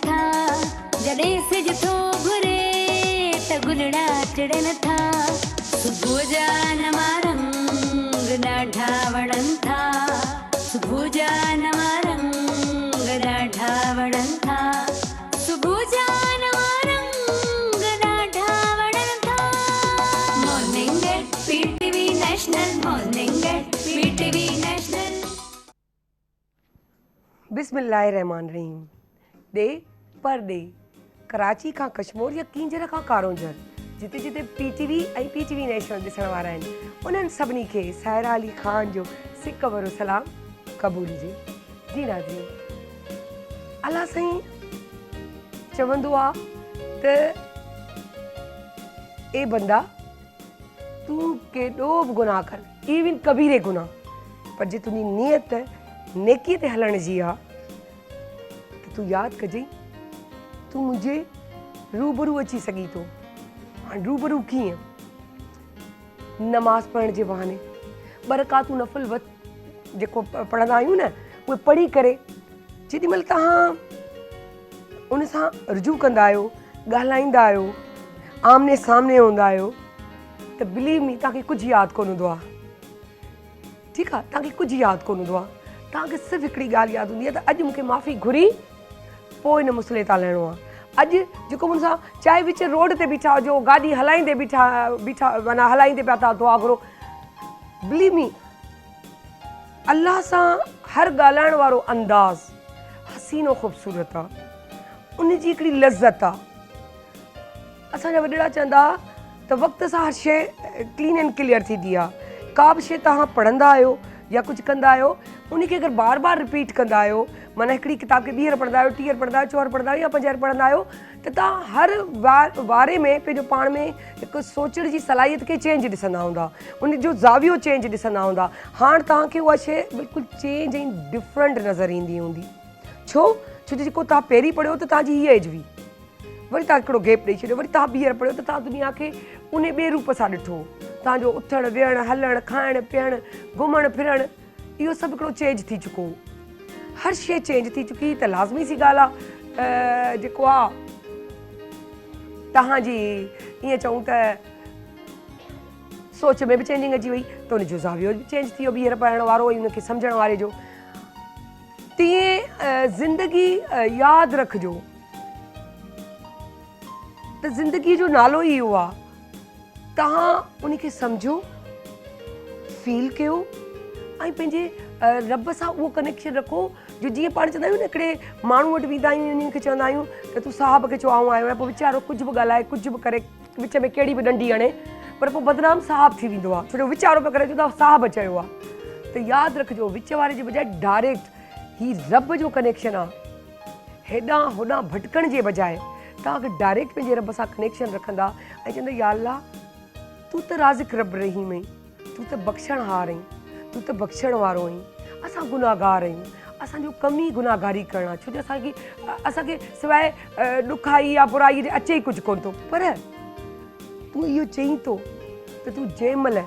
था जॾहिं सिज थो घुरे त गुलड़ा चढ़नि था सुबुह जा नवा रंग ॾाढा वणनि था सुबुह जा नवा रंग ॾाढा वणनि था सुबुह जा नवा रंग ॾाढा वणनि था morning at PTV national morning at PTV national. बिस्मिल्लाहिर्रहमानिर्रहीम। डे पर डे कराची खां कश्मीर या कींजर खां कारोंजर जिते जिते पीटीवी ऐं पीटीवी नेशनल ॾिसण वारा आहिनि उन्हनि सभिनी खे सायरा अली ख़ान जो सिक भरो सलाम क़बूल हुजे। जी नाज़रीन, अल्लाह साईं चवंदो आहे त ए बंदा तूं केॾो बि गुनाह कर इवन कबीरे गुनाह पर जे तुंहिंजी नियत नेकीअ ते हलण जी आहे त तूं यादि कजई तूं मुंहिंजे रूबरू अची सघीं थो। हाणे रूबरू कीअं? नमाज़ पढ़ण जे बहाने बरकातूं नफ़िल जेको पढ़ंदा आहियूं न उहे पढ़ी करे जेॾीमहिल तव्हां उन सां रुजू कंदा आहियो ॻाल्हाईंदा आहियो आमने सामने हूंदा आहियो त बिलीव मी तव्हांखे कुझु यादि कोन हूंदो आहे। ठीकु आहे, तव्हांखे कुझु यादि कोन हूंदो आहे। तव्हांखे सिर्फ़ु हिकिड़ी ॻाल्हि यादि हूंदी आहे त अॼु मूंखे माफ़ी घुरी पोइ हिन मसइले तां लहिणो आहे। अॼु जेको मूंसां चाहे विच रोड ते बीठा हुजो गाॾी हलाईंदे बीठा माना हलाईंदे पिया था दुआ घुरो बिलीव मी अल्लाह सां हर ॻाल्हाइण वारो अंदाज़ हसीनो ख़ूबसूरत आहे उन जी हिकिड़ी लज़त आहे। असांजा वॾेरा चवंदा त वक़्त सां हर शइ क्लीन एंड क्लियर थींदी आहे। का बि शइ तव्हां पढ़ंदा आहियो या कुझु कंदा आहियो उनखे अगरि बार बार रिपीट कंदा आहियो माना हिकिड़ी किताब खे 20 पढ़ंदा आहियो 30 पढ़ंदा आहियो 4 पढ़ंदा आहियो या 5 पढ़ंदा आहियो त तव्हां हर वारे में पंहिंजो पाण में हिकु सोचण जी सलाहियत खे चेंज ॾिसंदा हूंदा उन जो ज़ावियो चेंज ॾिसंदा हूंदा। हाणे तव्हांखे उहा शइ बिल्कुलु चेंज ऐं डिफरेंट नज़र ईंदी हूंदी। छो जेको तव्हां पहिरीं पढ़ियो त तव्हांजी हीअ एज हुई वरी तव्हां हिकिड़ो गैप ॾेई छॾियो वरी तव्हां ॿीहर पढ़ियो त तव्हां दुनिया खे उन ॿिए रूप सां ॾिठो। तव्हांजो उथणु वेहणु हलणु खाइणु पीअणु घुमणु फिरणु इहो सभु हिकिड़ो चेंज थी चुको। हर शइ चेंज थी चुकी त लाज़मी सी ॻाल्हि आहे जेको आहे तव्हांजी ईअं चऊं त सोच में बि चेंजिंग अची वई त उनजो ज़ावियो बि चेंज थी वियो ॿीहर पढ़ण वारो ऐं उनखे सम्झण वारे जो। तीअं ज़िंदगी यादि रखिजो त ज़िंदगी जो नालो ई इहो आहे तव्हां उनखे सम्झो फील कयो ऐं पंहिंजे रब सां उहो कनेक्शन रखो जो जीअं पाण चवंदा आहियूं न हिकिड़े माण्हू वटि वेंदा आहियूं उन्हनि खे चवंदा आहियूं त तूं साहब खे चओ आऊं आयो आहियां पोइ वीचारो कुझु बि ॻाल्हाए कुझु बि करे विच में कहिड़ी बि डंडी हणे पर पोइ बदनाम साहब थी वेंदो आहे छो जो वीचारो पियो करे चवंदा साहब चयो आहे। त यादि रखिजो विच वारे जे बजाए डायरेक्ट ही रब जो कनेक्शन आहे। हेॾां होॾां भटकण जे बजाए तव्हांखे डायरेक्ट पंहिंजे रब सां कनेक्शन रखंदा ऐं चवंदा या अल्लाह तूं त राज़िक रब रहीम आहीं तूं त बख़्शणहार आहीं तूं त बख़्शण वारो आहीं। असां गुनाहगार आहियूं असांजो कम ई गुनाहगारी करणु आहे छो जो असांखे सवाइ ॾुखाई या बुराई जे अचे ई कुझु कोन थो पर तूं इहो चईं थो त तूं जंहिं महिल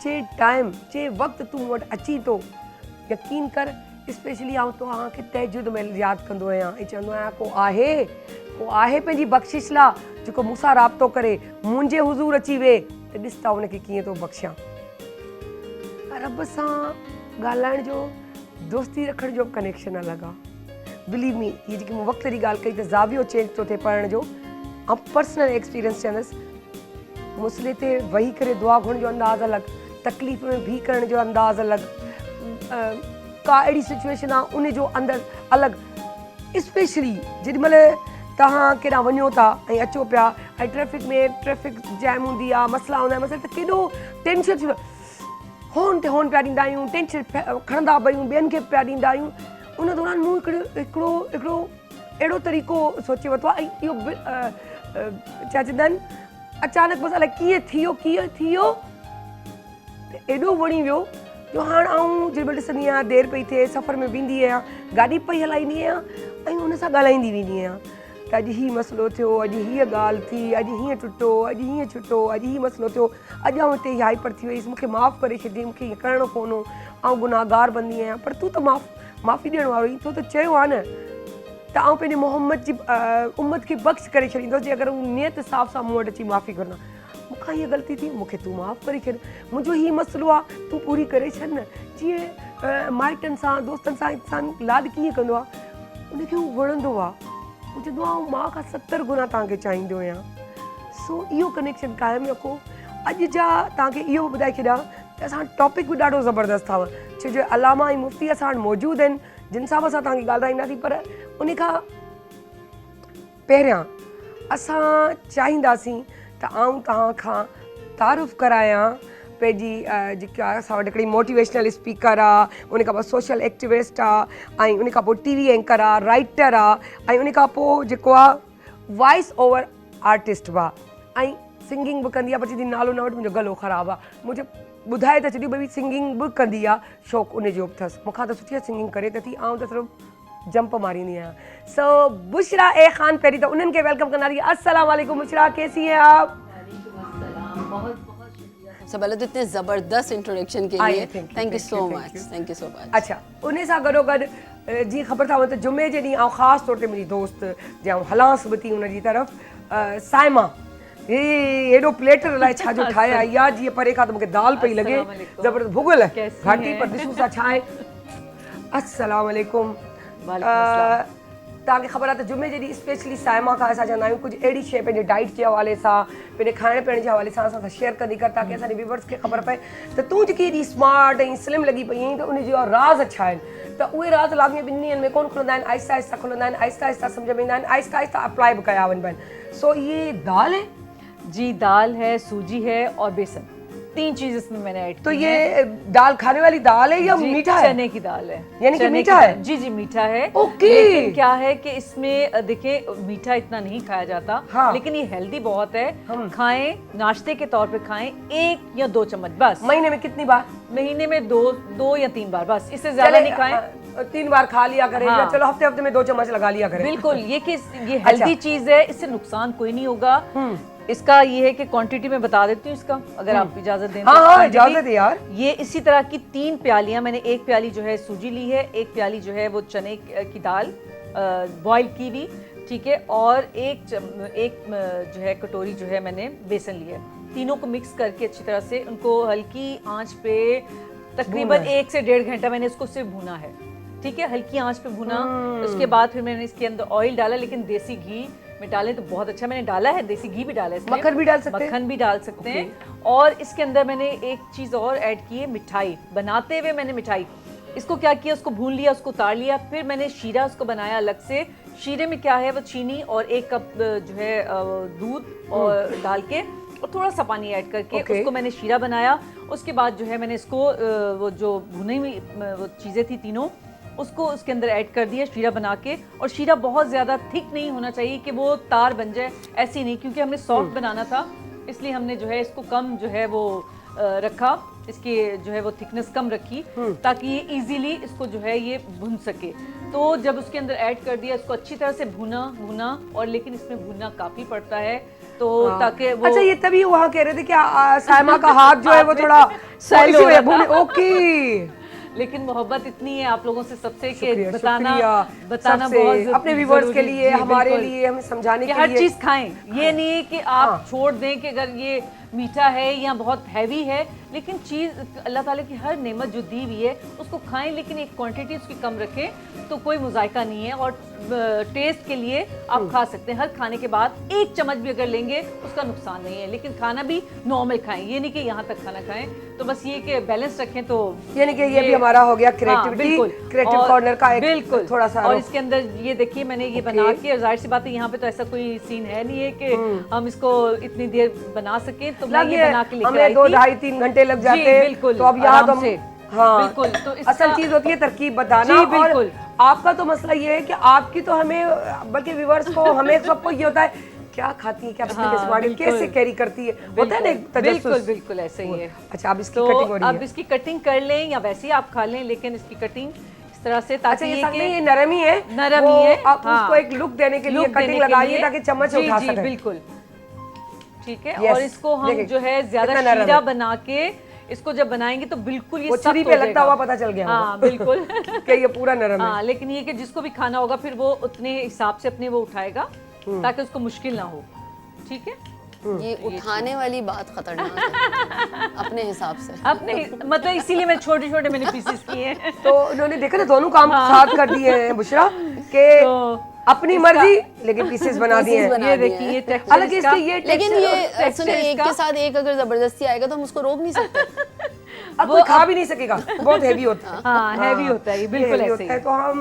जंहिं टाइम जंहिं वक़्तु तूं वटि अची थो यकीन कर स्पेशली आउं तव्हांखे तहजुद महिल यादि कंदो आहियां ऐं चवंदो आहियां को आहे पंहिंजी बख़्शिश लाइ जेको मूंसां राब्तो करे मुंहिंजे हुज़ूर अची वे त ॾिस था हुनखे कीअं थो बख़्शियां। रब सां ॻाल्हाइण जो दोस्ती रखण जो कनेक्शन अलॻि आहे। बिलीव मी हीअ जेकी मूं वक़्त जी ॻाल्हि कई त ज़ावियो चेंज थो थिए पढ़ण जो ऐं पर्सनल एक्सपीरियंस चवंदसि मुसले ते वेही करे दुआ घुरण जो अंदाज़ अलॻि तकलीफ़ में बीह करण जो अंदाज़ अलॻि का अहिड़ी सिचुएशन आहे उनजो अंदरि अलॻि स्पेशली जेॾीमहिल तव्हां केॾां वञो था ऐं अचो पिया ऐं ट्रैफ़िक जैम हूंदी आहे मसला हूंदा आहिनि मसइला त केॾो टेंशन थी होन ते होन पिया ॾींदा आहियूं टेंशन खणंदा पियूं ॿियनि खे पिया ॾींदा आहियूं। उन दौरान मूं हिकिड़ो अहिड़ो तरीक़ो सोचे वरितो आहे ऐं इहो छा चवंदा आहिनि अचानक बसि अलाए कीअं थी वियो त एॾो वणी वियो जो हाणे आऊं जेॾीमहिल ॾिसंदी आहियां देरि पई थिए सफ़र में वेंदी आहियां गाॾी पई हलाईंदी आहियां ऐं हुन सां ॻाल्हाईंदी वेंदी आहियां त अॼु हीअ मसइलो थियो अॼु हीअ ॻाल्हि थी अॼु हीअं टुटो अॼु हीअं छुटो अॼु हीअ मसइलो थियो अॼु आउं हिते हाइपर थी वईसि मूंखे माफ़ु करे छॾी मूंखे हीअं करिणो कोन हो आउं गुनाहगार बंदी आहियां पर तूं त माफ़ी ॾियण वारो ई तो त चयो आहे न त आउं पंहिंजे मोहम्मद जी उम्मत खे बख़्श करे छॾींदुसि जे अगरि हू नियत साफ़ सां मूं वटि अची माफ़ी कंदा मूंखां हीअ ग़लती थी मूंखे तूं माफ़ु करे छॾ मुंहिंजो हीउ मसइलो आहे तूं पूरी करे छॾ न जीअं माइटनि सां दोस्तनि सां इंसानु लाॾ कीअं कंदो आहे उनखे हू वणंदो आहे हू चवंदो आहे मां खां 70 गुना तव्हांखे चाहींदो आहियां सो इहो कनेक्शन क़ाइमु रखो अॼु जा तव्हांखे इहो ॿुधाए छॾियां त असां टॉपिक बि ॾाढो ज़बरदस्तु अथव छो जो अलामा ऐं मुफ़्ती असां वटि मौजूदु आहिनि जिन सां असां तव्हांखे ॻाल्हाईंदासीं पर उन खां पहिरियां असां चाहींदासीं त आउं तव्हां खां तारुफ़ करायां पंहिंजी जेका असां वटि हिकिड़ी मोटिवेशनल स्पीकर आहे उन खां पोइ सोशल एक्टिविस्ट आहे ऐं उन खां पोइ टीवी एंकर आहे राइटर आहे ऐं उन खां पोइ जेको आहे वॉइस ओवर आर्टिस्ट बि आहे ऐं सिंगिंग बि कंदी आहे पर चवंदी नालो न वटि मुंहिंजो गलो ख़राबु आहे मुंहिंजो ॿुधाए त छॾियो भई सिंगिंग बि कंदी आहे शौक़ु उनजो बि अथसि मूंखां त सुठी सिंगिंग करे त थी ऐं त सिर्फ़ु जंप मारींदी आहियां सो बुशरा ए ख़ान पहिरीं त उन्हनि खे वेलकम कंदासीं अस्सलाम वालेकुम बुशरा कैसी हैं आप सबसे पहले तो इतने ज़बरदस्त इंट्रोडक्शन के लिए थैंक यू सो मच अच्छा उन सां गॾोगॾु जीअं ख़बर अथव त जुमे जे ॾींहुं आउं ख़ासि तौर ते मुंहिंजी दोस्त जे आउं हलांसि बि थी उनजी तरफ़ साइमा हे हेॾो प्लेटर अलाए छाजो ठाहिया या जीअं परे खां त मूंखे दाल पई लॻे ज़बरदस्त भुॻल घाटी पर ॾिसूं था छा आहे अस्सलाम वालेकुम तव्हांखे ख़बर आहे त जुमे जे ॾींहुं स्पेशली साइमा खां असां चवंदा आहियूं कुझु अहिड़ी शइ पंहिंजे डाइट जे हवाले सां पंहिंजे खाइण पीअण जे हवाले सां असां सां शेयर कंदी कर ताकी असांजे व्यूवर्स खे ख़बर पए त तूं जेकी हेॾी स्मार्ट ऐं स्लिम लॻी पई आहीं त उनजा राज़ छा आहिनि त उहे राज़ लाज़मी ॿिनि ॾींहंनि में कोन खुलंदा आहिनि आहिस्ता आहिस्ता खुलंदा आहिनि आहिस्ता आहिस्ता सम्झ में ईंदा आहिनि आहिस्ता आहिस्ता अप्लाई बि कया वञिबा आहिनि सो ये दाल है जी दाल है सूजी है और बेसन 3 चीज इसमें मैंने ऐड तो ये दाल खाने वाली दाल है या मीठा है चने की दाल है यानी कि मीठा है जी जी मीठा है ओके लेकिन क्या है कि इसमें देखिए मीठा इतना नहीं खाया जाता हाँ। लेकिन ये हेल्दी बहुत है खाएं नाश्ते के तौर पे खाएं 1 या 2 चम्मच बस महीने में कितनी बार महीने में 2 या 3 बार बस इससे ज्यादा नहीं खाएं 3 बार खा लिया करें या चलो हफ्ते हफ्ते में 2 चम्मच लगा लिया करें बिल्कुल ये हेल्दी चीज है इससे नुकसान कोई नहीं होगा इसका ये है कि क्वांटिटी में बता देती हूँ इसका अगर आप इजाजत दें हाँ इजाजत है यार ये इसी तरह की 3 प्यालियां मैंने 1 प्याली जो है सूजी ली है 1 प्याली जो है वो चने की दाल बॉईल की हुई ठीक है और एक जो है कटोरी जो है मैंने बेसन लिया है तीनों को मिक्स करके अच्छी तरह से उनको हल्की आंच पे तकरीबन 1 से 1.5 घंटा मैंने इसको सिर्फ भुना है ठीक है हल्की आंच पे भुना उसके बाद फिर मैंने इसके अंदर ऑयल डाला लेकिन देसी घी में डालें तो बहुत अच्छा मैंने डाला है देसी घी भी डाला है मक्खन भी डाल सकते हैं मक्खन भी डाल सकते हैं और इसके अंदर मैंने एक चीज़ और ऐड की है मिठाई बनाते हुए मैंने मिठाई इसको क्या किया उसको भून लिया उसको उतार लिया फिर मैंने शीरा उसको बनाया अलग से शीरे में क्या है वो चीनी और 1 कप जो है दूध और डाल के और थोड़ा सा पानी ऐड करके उसको मैंने शीरा बनाया उसके बाद जो है मैंने इसको वो जो भुनी हुई वो चीज़ें थी तीनों उसको उसके अंदर ऐड कर दिया शीरा बना के और शीरा बहुत ज़्यादा थिक नहीं होना चाहिए कि वो तार बन जाए ऐसी नहीं क्योंकि हमने सॉफ्ट बनाना था इसलिए हमने जो है इसको कम जो है वो रखा इसकी जो है वो थिकनेस कम रखी ताकि ये इजीली इसको जो है ये भुन सके तो जब उसके अंदर ऐड कर दिया इसको अच्छी तरह से भुना और लेकिन इसमें भुनना काफ़ी पड़ता है तो ताकि वो अच्छा ये तभी वहाँ कह रहे थे कि साइमा का हाथ जो है वो थोड़ा ओके लेकिन मोहब्बत इतनी है आप लोगों से सबसे कि बताना सबसे, बहुत अपने व्यूअर्स के लिए हमारे लिए हमें समझाने के लिए हर चीज खाएं ये नहीं है कि आप छोड़ दें कि अगर ये मीठा है या बहुत हैवी है लेकिन चीज़ अल्लाह ताला की हर नेमत जो दी हुई है उसको खाएं लेकिन एक क्वांटिटी उसकी कम रखें तो कोई मुजायका नहीं है और टेस्ट के लिए आप खा सकते हैं हर खाने के बाद 1 चम्मच भी अगर लेंगे उसका नुकसान नहीं है लेकिन खाना भी नॉर्मल खाएं ये नहीं कि यहाँ तक खाना खाएं तो बस ये कि बैलेंस रखें तो यानी कि ये भी हमारा हो गया क्रिएटिव कॉर्नर का एक बिल्कुल थोड़ा सा और इसके अंदर ये देखिए मैंने ये बना के जाहिर सी बात है यहाँ पे तो ऐसा कोई सीन है नहीं है कि हम इसको इतनी देर बना सकें तो मैं ये बना के लेकर आई थी 2-2.5-3 घंटे लग जाते हैं बिल्कुल तो अब यहाँ तो हाँ बिल्कुल तो असल चीज होती है तरकीब बताना और आपका तो मसला ये है कि आपकी तो हमें बल्कि व्यूअर्स को हमें सबको ये होता है क्या खाती है क्या कैसे कैरी करती है होता है ना बिल्कुल बिल्कुल ऐसे ही है अच्छा अब इसकी कटिंग हो रही है अब इसकी कटिंग कर लें या वैसे ही आप खा लें लेकिन इसकी कटिंग इस तरह से ताकि ये नरम ही है आप उसको एक लुक देने के लिए कटिंग लगाइए ताकि चम्मच उठा सके बिल्कुल ठीक है और इसको हम जो है ज्यादा शीरा बना के इसको जब बनाएंगे तो बिल्कुल ये वो सख्त छुरी हो पे लगता जाएगा। हुआ पता चल गया हाँ बिल्कुल कि ये पूरा नरम है। हाँ, लेकिन ये कि जिसको भी खाना होगा फिर वो उतने हिसाब से अपने वो उठाएगा ताकि उसको मुश्किल ना हो। ठीक है, ये उठाने वाली बात खतरनाक है अपने हिसाब से। अपने मतलब इसीलिए मैं छोटे छोटे मैंने पीसेस किए हैं। तो उन्होंने देखा ना दोनों काम साथ कर दिए हैं बुशरा के तो अपनी मर्जी लेकिन पीसेस बना दिए हैं। बना ये दिए देखिए हैं। ये टेक्सचर हालांकि इसके ये लेकिन texture- ये texture सुने एक इसका- के साथ एक अगर जबरदस्ती आएगा तो हम उसको रोक नहीं सकते। अब कोई खा भी नहीं सकेगा, बहुत हैवी होता है। हाँ हैवी होता है ये, बिल्कुल heavy ऐसे होता है। ही। तो हम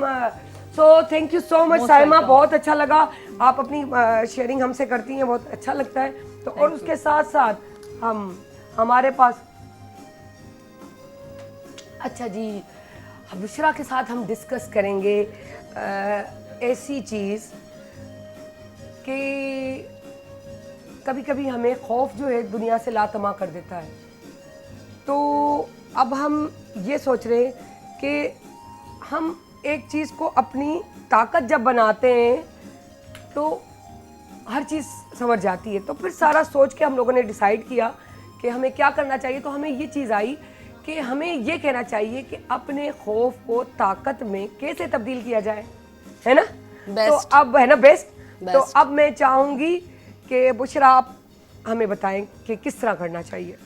so thank you so much Saima, बहुत अच्छा लगा। आप अपनी शेयरिंग हमसे करती हैं, बहुत अच्छा लगता है। तो और उसके साथ साथ हमारे पास अच्छा जी बुशरा के साथ हम डिस्कस करेंगे ऐसी चीज़ कि कभी कभी हमें खौफ जो है दुनिया से लातमा कर देता है। तो अब हम ये सोच रहे हैं कि हम एक चीज़ को अपनी ताकत जब बनाते हैं तो हर चीज़ समझ जाती है। तो फिर सारा सोच के हम लोगों ने डिसाइड किया कि हमें क्या करना चाहिए। तो हमें ये चीज़ आई कि हमें ये कहना चाहिए कि अपने खौफ को ताकत में कैसे तब्दील किया जाए, है ना? तो अब है ना बेस्ट। तो अब मैं चाहूँगी कि बुशरा आप हमें बताएं कि किस तरह करना चाहिए।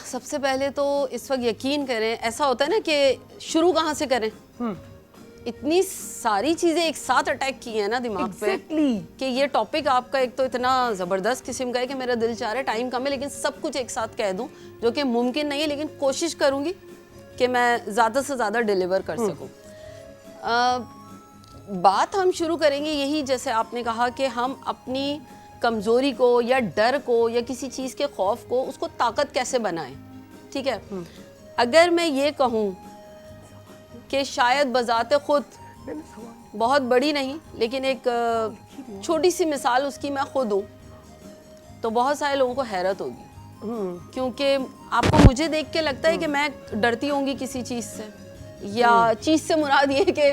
सबसे पहले तो इस वक्त यकीन करें, ऐसा होता है ना कि शुरू कहाँ से करें। इतनी सारी चीज़ें एक साथ अटैक की हैं ना दिमाग पे कि ये टॉपिक आपका एक तो इतना ज़बरदस्त किस्म का है कि मेरा दिल चाह रहा है टाइम कम है लेकिन सब कुछ एक साथ कह दूं, जो कि मुमकिन नहीं है, लेकिन कोशिश करूँगी कि मैं ज़्यादा से ज़्यादा डिलीवर कर सकूँ। बात हम शुरू करेंगे यही, जैसे आपने कहा कि हम अपनी कमज़ोरी को या डर को या किसी चीज़ के खौफ को उसको ताकत कैसे बनाएं। ठीक है, अगर मैं ये कहूँ कि शायद बजाते खुद बहुत बड़ी नहीं लेकिन एक छोटी सी मिसाल उसकी मैं खुद हूँ, तो बहुत सारे लोगों को हैरत होगी क्योंकि आपको मुझे देख के लगता है कि मैं डरती होंगी किसी चीज़ से, या चीज़ से मुराद ये कि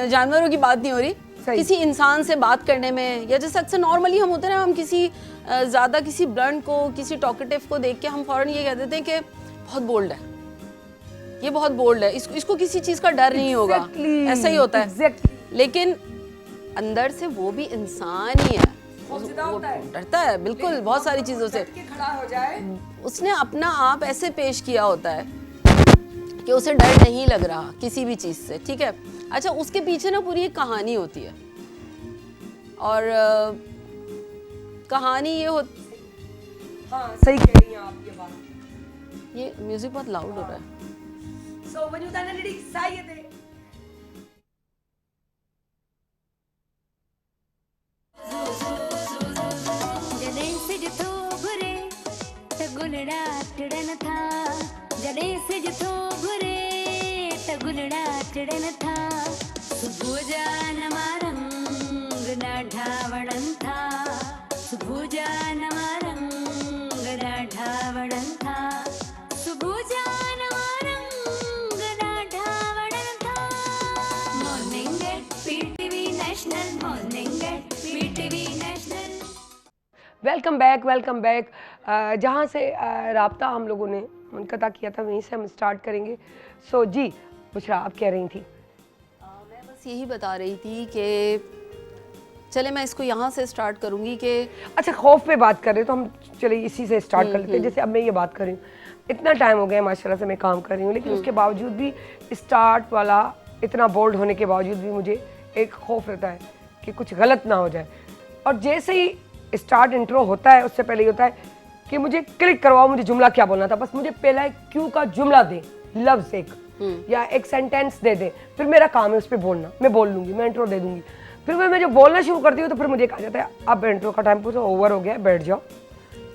जानवरों की बात नहीं हो रही, किसी इंसान से बात करने में, या जैसे अक्सर नॉर्मली हम होते हैं ना, हम किसी ज़्यादा किसी ब्लंट को, किसी टॉकेटिव को देख के हम फ़ौरन ये कह देते हैं कि बहुत बोल्ड है, ये बहुत बोल्ड है, इसको किसी चीज़ का डर नहीं होगा। ऐसा ही होता है। लेकिन अंदर से वो भी इंसान ही है, वो डरता है बिल्कुल बहुत सारी चीज़ों से। खड़ा हो जाए, उसने अपना आप ऐसे पेश किया होता है कि उसे डर नहीं लग रहा किसी भी चीज़ से। ठीक है, अच्छा उसके पीछे ना पूरी एक कहानी होती है, और कहानी ये होती, हाँ सही कह रही हैं आप ये बात। ये म्यूजिक बहुत लाउड हो रहा है। So when you done it, excited. जॾहिं सिज थो घुरे त गुलड़ा टिड़न था, जॾहिं सिज थो घुरे त गुलड़ा टिड़न था, सुबुह जा नवां रंग ॾाढा वणनि था, सुबुह जा नवां रंग ॾाढा वणनि था, सुबुह जा नवां रंग ॾाढा वणनि था। Morning at PTV national, morning at PTV national. Welcome back. जहाँ से राब्ता हम लोगों ने मुनक़ता किया था वहीं से हम स्टार्ट करेंगे। सो जी बुशरा आप कह रही थी। मैं बस यही बता रही थी कि चले मैं इसको यहाँ से स्टार्ट करूँगी कि अच्छा खौफ पे बात कर रहे तो हम चले इसी से स्टार्ट कर लेते हैं। जैसे अब मैं ये बात कर रही हूँ, इतना टाइम हो गया माशाल्लाह से मैं काम कर रही हूँ, लेकिन उसके बावजूद भी स्टार्ट वाला इतना बोल्ड होने के बावजूद भी मुझे एक खौफ रहता है कि कुछ गलत ना हो जाए। और जैसे ही स्टार्ट इंट्रो होता है उससे पहले ही होता है कि मुझे क्लिक करवाओ, मुझे जुमला क्या बोलना था, बस मुझे पहला एक क्यू का जुमला दे, लफ्ज़ एक या एक सेंटेंस दे दे, फिर मेरा काम है उस पर बोलना, मैं बोल लूँगी, मैं इंट्रो दे दूँगी। फिर मैं जब बोलना शुरू करती हूँ तो फिर मुझे कहा जाता है अब इंट्रो का टाइम पूरा ओवर हो गया है, बैठ जाओ,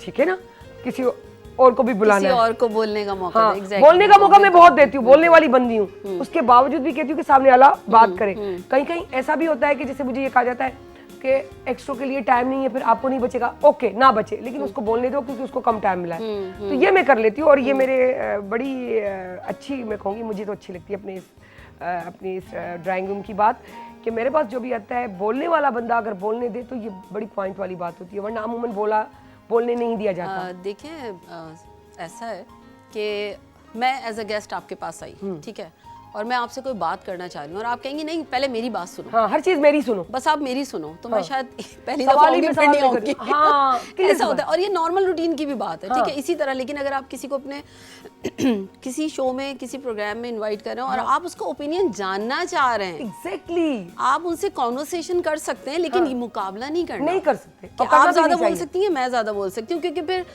ठीक है ना, किसी और को भी बुलाना है, और को बोलने का मौका हाँ, exactly. बोलने का मौका मैं बहुत देती हूँ, बोलने वाली बंदी हूँ, उसके बावजूद भी कहती हूँ कि सामने वाला बात करे। कहीं कहीं ऐसा भी होता है कि जैसे मुझे ये कहा जाता है कि एक्स्ट्रा के लिए टाइम नहीं है, फिर आपको नहीं बचेगा, ओके ना बचे, लेकिन उसको बोलने दो क्योंकि उसको कम टाइम मिला है। तो ये मैं कर लेती हूँ, और ये मेरे बड़ी अच्छी, मैं कहूँगी मुझे तो अच्छी लगती है अपनी इस ड्राइंग रूम की बात, कि मेरे पास जो भी आता है बोलने वाला बंदा अगर बोलने दे तो ये बड़ी पॉइंट वाली बात होती है, वरना अमूमन बोलने नहीं दिया जाता। देखिए ऐसा है कि मैं एज अ गेस्ट आपके पास आई, ठीक है, और मैं आपसे कोई बात करना चाह रही हूँ और आप कहेंगी नहीं पहले मेरी बात सुनो, हाँ, हर चीज मेरी सुनो, बस आप मेरी सुनो, तो मैं शायद पहली सवाल दफा ही होंगी, में फिर सवाल नहीं नहीं आऊंगी। करूँ। हाँ, ऐसा होता है, और ये नॉर्मल रूटीन की भी बात है, ठीक है, इसी तरह। लेकिन अगर आप किसी को अपने किसी शो में, किसी प्रोग्राम में इनवाइट कर रहे हो और आप उसका ओपिनियन जानना चाह रहे हैं, एग्जैक्टली, आप उनसे कॉन्वर्सेशन कर सकते हैं, लेकिन ये मुकाबला नहीं करना। नहीं कर सकते, कि और करना आप भी ज्यादा नहीं बोल चाहिए। सकती हैं, मैं ज्यादा बोल सकती हूँ, क्योंकि फिर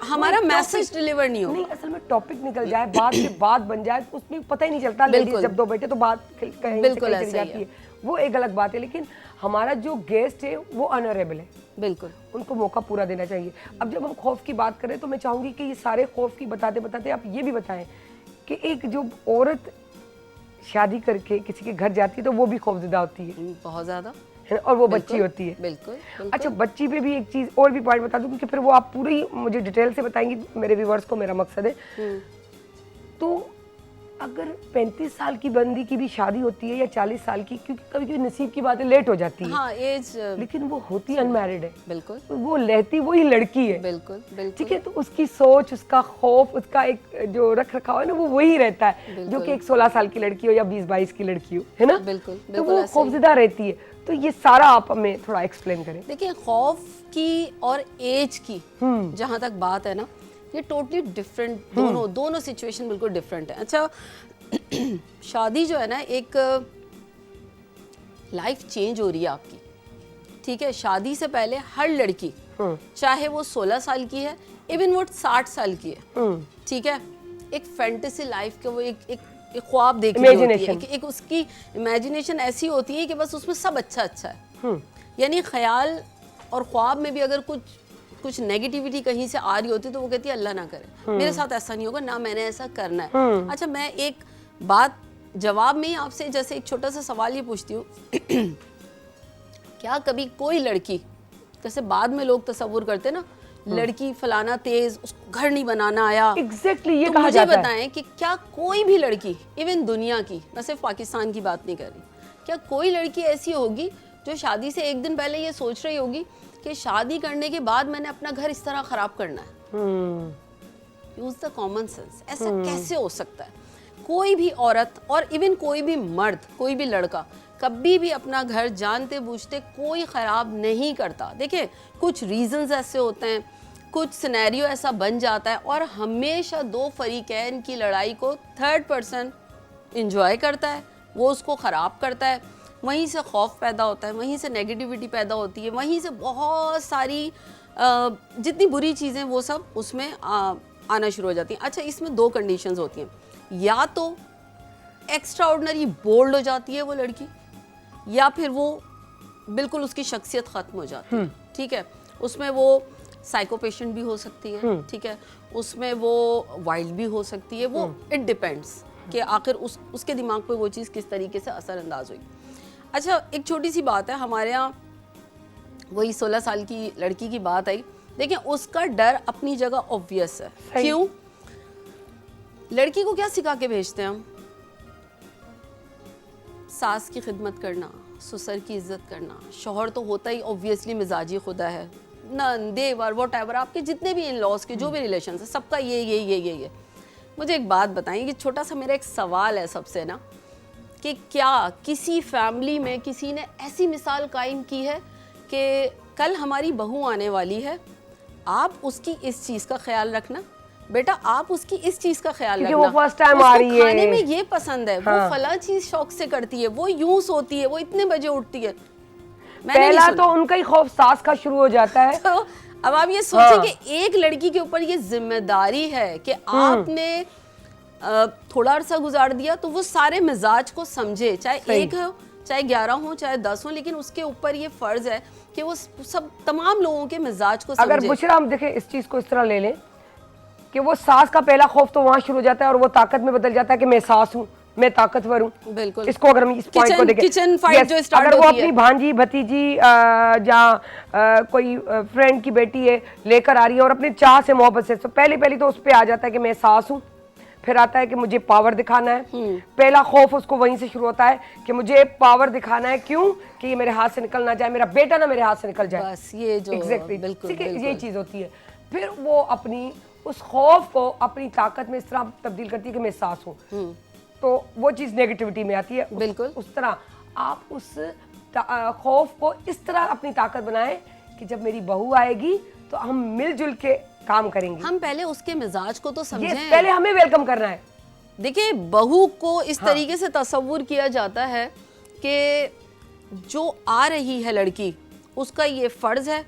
हमारा मैसेज डिलीवर नहीं होगा। नहीं, असल में टॉपिक निकल जाए, बात से बात बन जाए, तो उसमें पता ही नहीं चलता। लेडीज जब दो बैठे तो बात कहीं से बिल्कुल कहीं चली ऐसा ही जाती है, वो एक अलग बात है। लेकिन हमारा जो गेस्ट है वो ऑनरेबल है, बिल्कुल, उनको मौका पूरा देना चाहिए। अब जब हम खौफ की बात करें तो मैं चाहूंगी कि ये सारे खौफ की बताते बताते आप ये भी बताएं कि एक जो औरत शादी करके किसी के घर जाती है तो वो भी खौफजदा होती है बहुत ज्यादा, ना, और वो बच्ची होती है। बिल्कुल, अच्छा, बच्ची पे भी एक चीज और भी पॉइंट बता दूं, क्योंकि फिर वो आप पूरी मुझे डिटेल से बताएंगी, मेरे व्यूवर्स को, मेरा मकसद है। तो अगर 35 साल की बंदी की भी शादी होती है या 40 साल की, क्योंकि कभी कभी नसीब की बातें लेट हो जाती है, हाँ, एज, लेकिन वो होती अनमैरिड है, बिल्कुल, वो रहती वही लड़की है, बिल्कुल, बिल्कुल, ठीक है। तो उसकी सोच, उसका खौफ, उसका एक जो रख रखाव है ना, वो वही रहता है जो कि एक 16 साल की लड़की हो या 20-22 की लड़की हो, है ना। बिल्कुल, तो बिल्कुल वो ऐसे ही। खौफजदा रहती है। तो ये सारा आप हमें थोड़ा एक्सप्लेन करें। देखिए, खौफ की और एज की जहाँ तक बात है ना, ये टोटली डिफरेंट, दोनों सिचुएशन बिल्कुल डिफरेंट है। अच्छा, शादी जो है ना, एक लाइफ चेंज हो रही है आपकी, ठीक है। शादी से पहले हर लड़की, चाहे वो 16 साल की है, इवन वो 60 साल की है, ठीक है, एक फैंटेसी लाइफ के वो एक ख्वाब देख रही होती है, एक उसकी इमेजिनेशन ऐसी होती है कि बस उसमें सब अच्छा अच्छा है। यानी ख्याल और ख्वाब में भी अगर कुछ नेगेटिविटी कहीं से आ रही होती है तो वो कहती है अल्लाह ना करे, मेरे साथ ऐसा नहीं होगा, ना मैंने ऐसा करना है। अच्छा, मैं एक बात जवाब में ही आपसे जैसे एक छोटा सा सवाल ये पूछती हूँ क्या कभी कोई लड़की, जैसे बाद में लोग तसव्वुर करते ना, लड़की फलाना तेज, उसको घर नहीं बनाना आया, एग्जैक्टली ये तो कहा मुझे जाता है। बताएं कि क्या कोई भी लड़की, इवन दुनिया की, मैं सिर्फ पाकिस्तान की बात नहीं कर रही, क्या कोई लड़की ऐसी होगी जो शादी से एक दिन पहले ये सोच रही होगी कि शादी करने के बाद मैंने अपना घर इस तरह खराब करना है? Use the common sense. ऐसा कैसे हो सकता है? कोई भी औरत और इवन कोई भी मर्द, कोई भी लड़का कभी भी अपना घर जानते बूझते कोई ख़राब नहीं करता। देखिए, कुछ रीजंस ऐसे होते हैं, कुछ सिनेरियो ऐसा बन जाता है, और हमेशा दो फरीकैन की लड़ाई को थर्ड पर्सन इंजॉय करता है, वो उसको ख़राब करता है, वहीं से खौफ पैदा होता है, वहीं से नेगेटिविटी पैदा होती है, वहीं से बहुत सारी जितनी बुरी चीज़ें वो सब उसमें आना शुरू हो जाती हैं। अच्छा, इसमें दो कंडीशंस होती हैं, या तो एक्स्ट्रा ऑर्डिनरी बोल्ड हो जाती है वो लड़की, या फिर वो बिल्कुल उसकी शख्सियत ख़त्म हो जाती है, ठीक है। उसमें वो साइको पेशेंट भी हो सकती है, ठीक है, उसमें वो वाइल्ड भी हो सकती है, वो इट डिपेंड्स कि आखिर उसके दिमाग पे वो चीज़ किस तरीके से असरअंदाज हुई। अच्छा, एक छोटी सी बात है, हमारे यहाँ वही 16 साल की लड़की की बात आई। देखिए, उसका डर अपनी जगह ऑब्वियस है। क्यों? लड़की को क्या सिखा के भेजते हैं हम? सास की खिदमत करना, ससुर की इज्जत करना, शौहर तो होता ही ऑब्वियसली मिजाजी खुदा है, नन देवर व्हाटएवर, आपके जितने भी इन लॉज के जो भी रिलेशन है, सबका ये। मुझे एक बात बताइए कि छोटा सा मेरा एक सवाल है सबसे ना, कि क्या किसी फैमिली में किसी ने ऐसी मिसाल कायम की है कि कल हमारी बहू आने वाली है, आप उसकी इस चीज़ का ख्याल रखना, बेटा आप उसकी इस चीज़ का ख्याल रखना, वो फर्स्ट टाइम आ रही है, खाने में ये पसंद है, वो फला चीज़ शौक से करती है, वो यूं सोती है, वो इतने बजे उठती है। पहला तो उनका ही खौफ सास का शुरू हो जाता है। तो अब आप ये सोचें कि एक लड़की के ऊपर ये जिम्मेदारी है कि आपने थोड़ा अरसा गुजार दिया तो वो सारे मिजाज को समझे, चाहे एक हो, चाहे 11 हो, चाहे 10 हो, लेकिन उसके ऊपर ये फर्ज है कि वो सब तमाम लोगों के मिजाज को समझे। अगर बुशरा हम देखें इस चीज को इस तरह ले लें कि वो सास का पहला खौफ तो वहां शुरू हो जाता है और वो ताकत में बदल जाता है कि मैं सास हूँ, मैं ताकतवर हूँ। बिल्कुल, इसको अगर हम इस पॉइंट को देखें, किचन फाइट जो स्टार्ट अगर वो होती है, अपनी भांजी भतीजी या कोई फ्रेंड की बेटी है लेकर आ रही है और अपने चाह से मोहब्बत से, तो पहली तो उस पर आ जाता है कि मैं सास हूँ, फिर आता है कि मुझे पावर दिखाना है। पहला खौफ उसको वहीं से शुरू होता है कि मुझे पावर दिखाना है, क्यों कि ये मेरे हाथ से निकल ना जाए, मेरा बेटा ना मेरे हाथ से निकल जाए। बस ये जो एग्जैक्टली, बिल्कुल, ठीक है, ये चीज होती है। फिर वो अपनी उस खौफ को अपनी ताकत में इस तरह तब्दील करती है कि मैं सास हूँ, तो वो चीज़ नेगेटिविटी में आती है। बिल्कुल। उस तरह आप उस खौफ को इस तरह अपनी ताकत बनाएं कि जब मेरी बहू आएगी तो हम मिलजुल के काम करेंगे। हम पहले उसके मिजाज को तो ये समझें। पहले हमें वेलकम करना है। देखिए, बहू को इस तरीके से तस्वुर किया जाता है कि जो आ रही है लड़की, उसका ये फर्ज है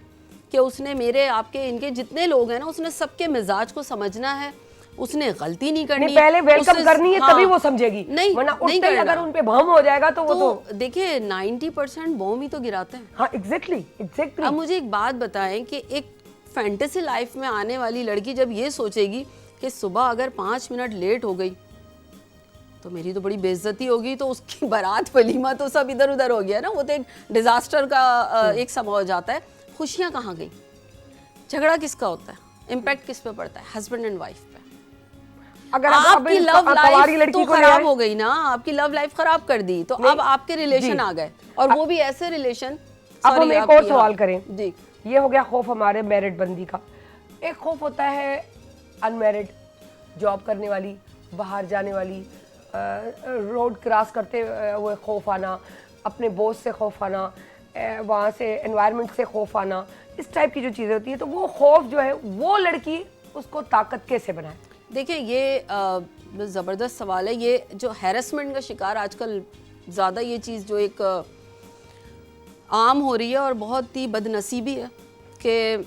कि उसने मेरे आपके इनके जितने लोग हैं ना, उसने सबके मिजाज को समझना है, उसने गलती नहीं करनी। नहीं, पहले वेलकम उससे- करनी है, हाँ, तभी वो समझेगी। नहीं, वरना नहीं उठते ही करना। अगर उन पे भम हो जाएगा तो वो तो देखिए 90% बॉम्ब ही तो गिराते हैं। हाँ एग्जैक्टली। अब मुझे एक बात बताएं कि एक फैंटेसी लाइफ में आने वाली लड़की जब ये सोचेगी कि सुबह अगर 5 मिनट लेट हो गई तो मेरी तो बड़ी बेइज्जती होगी, तो उसकी बारात वलीमा तो सब इधर उधर हो गया ना, वो तो एक डिजास्टर का एक समय हो जाता है। खुशियां कहाँ गई? झगड़ा किसका होता है? इम्पैक्ट किस पे पड़ता है? हस्बैंड एंड वाइफ पे। अगर आप आपकी लव हमारी लाइफ लड़की तो को ले खराब आए- हो गई ना, आपकी लव लाइफ खराब कर दी, तो अब आपके रिलेशन आ गए, और वो भी ऐसे रिलेशन। अब हम एक और सवाल करें। जी, ये हो गया खौफ हमारे मैरिड बंदी का। एक खौफ होता है अनमैरिड, जॉब करने वाली, बाहर जाने वाली, रोड क्रॉस करते हुए खौफ आना, अपने बॉस से खौफ आना, वहाँ से एनवायरनमेंट से खौफ आना, इस टाइप की जो चीज़ें होती है। तो वो खौफ जो है, वो लड़की उसको ताकत कैसे बनाए? देखिए ये ज़बरदस्त सवाल है। ये जो हैरेसमेंट का शिकार आजकल ज़्यादा ये चीज़ जो एक आम हो रही है और बहुत ही बदनसीबी है कि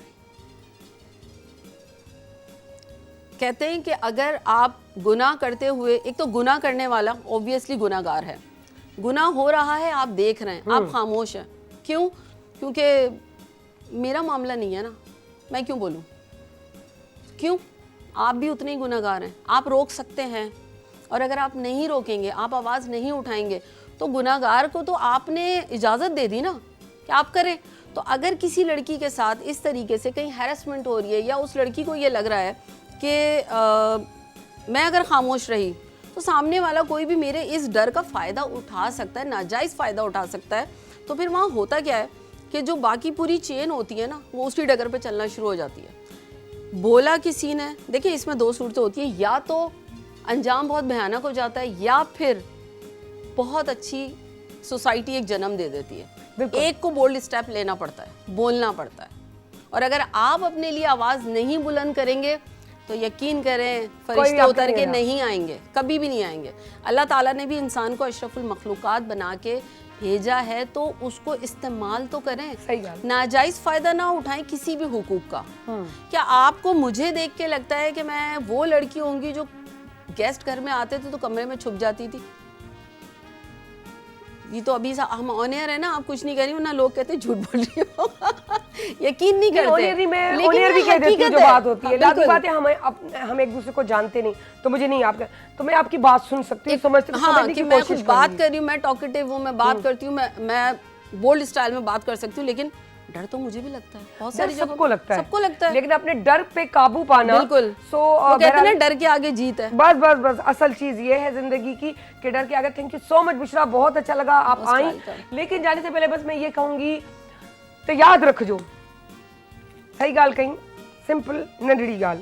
कहते हैं कि अगर आप गुनाह करते हुए, एक तो गुनाह करने वाला ऑब्वियसली गुनाहगार है, गुनाह हो रहा है, आप देख रहे हैं, आप खामोश हैं। क्यों? क्योंकि मेरा मामला नहीं है ना, मैं क्यों बोलूं? क्यों? आप भी उतने ही गुनाहगार हैं। आप रोक सकते हैं, और अगर आप नहीं रोकेंगे, आप आवाज़ नहीं उठाएंगे, तो गुनाहगार को तो आपने इजाज़त दे दी ना कि आप करें। तो अगर किसी लड़की के साथ इस तरीके से कहीं हैरेसमेंट हो रही है, या उस लड़की को ये लग रहा है कि मैं अगर खामोश रही तो सामने वाला कोई भी मेरे इस डर का फ़ायदा उठा सकता है, नाजायज़ फ़ायदा उठा सकता है, तो फिर वहाँ होता क्या है कि जो बाकी पूरी चेन होती है ना, वो उसी डगर पे चलना शुरू हो जाती है। बोला किसी ने, देखिए इसमें दो सूरतें होती है, या तो अंजाम बहुत भयानक हो जाता है, या फिर बहुत अच्छी सोसाइटी एक जन्म दे देती है। एक को बोल्ड स्टेप लेना पड़ता है, बोलना पड़ता है, और अगर आप अपने लिए आवाज़ नहीं बुलंद करेंगे तो यकीन करें फरिश्ते उतर के नहीं आएंगे, कभी भी नहीं आएंगे। अल्लाह ताला ने भी इंसान को अशरफुल मखलूकात बना के भेजा है, तो उसको इस्तेमाल तो करें, सही बात। नाजायज़ फ़ायदा ना उठाएं किसी भी हुकूक का। क्या आपको मुझे देख के लगता है कि मैं वो लड़की होंगी जो गेस्ट घर में आते थे तो कमरे में छुप जाती थी? ये तो अभी हम ऑन एयर है ना, आप कुछ नहीं कह रही हो ना, लोग कहते हैं झूठ बोल रही हो यकीन नहीं करते। ऑनियर में लेकिन ऑनियर भी ये कह देती हूँ, हकीकत जो है। बात होती है। हाँ, लाज़मी बिल्कुल। बात है, हम एक दूसरे को जानते नहीं, तो मुझे नहीं आपका, तो मैं आपकी बात सुन सकती हूँ, समझने हाँ, की कि मैं कोशिश कुछ बात करूंगी। कर रही हूँ, मैं टॉकेटिव हूँ, मैं बात करती हूँ, मैं बोल्ड स्टाइल में बात कर सकती हूँ, लेकिन डर तो मुझे भी लगता है, बहुत डर सारी जगहों सबको पे। लगता है, सबको लगता है, लेकिन अपने डर पे काबू पाना। बिल्कुल। वो कहते हैं ना, डर के आगे जीत है। बस बस बस असल चीज ये है जिंदगी की कि डर के आगे। Thank you so much Bushra, बहुत अच्छा लगा आप Most आई। welcome। लेकिन जाने से पहले बस मैं ये कहूंगी, तो याद रखजो, सही गाल कहीं, सिंपल नंढड़ी गाल,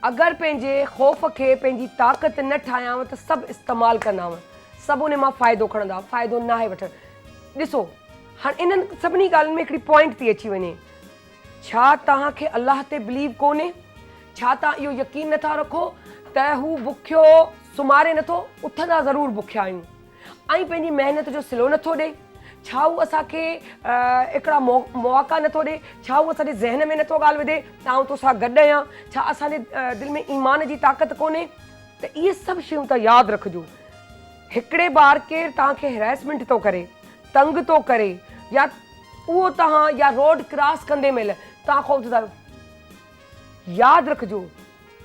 अगर पंहिंजे खौफ़ खे पंहिंजी ताक़त न ठाहियांव त सभु इस्तेमालु कंदाव, सभु उन मां फ़ाइदो खणंदा, फ़ाइदो न आहे वठणु। ॾिसो हाणे इन्हनि सभिनी ॻाल्हियुनि में हिकिड़ी पॉइंट थी अची वञे, छा तव्हांखे अलाह ते बिलीव कोन्हे? छा तव्हां इहो यकीन नथा रखो त हू बुखियो सुम्हारे नथो? उथंदा ज़रूरु बुखिया आहियूं, ऐं पंहिंजी महिनत जो सिलो नथो ॾे? छा हू असांखे हिकिड़ा मौक़ा नथो ॾे? छा हू असांजे ज़हन में नथो ॻाल्हि विधे त आउं तोसां गॾु आहियां? छा असांजे दिलि में ईमान जी ताक़त कोन्हे? त इहे सभु शयूं त यादि रखिजो। हिकिड़े बार केरु तव्हांखे हैरेसमेंट थो करे, तंग थो करे, या उहो तव्हां या रोड क्रॉस कंदे महिल तव्हां ख़ौफ़ था, यादि रखिजो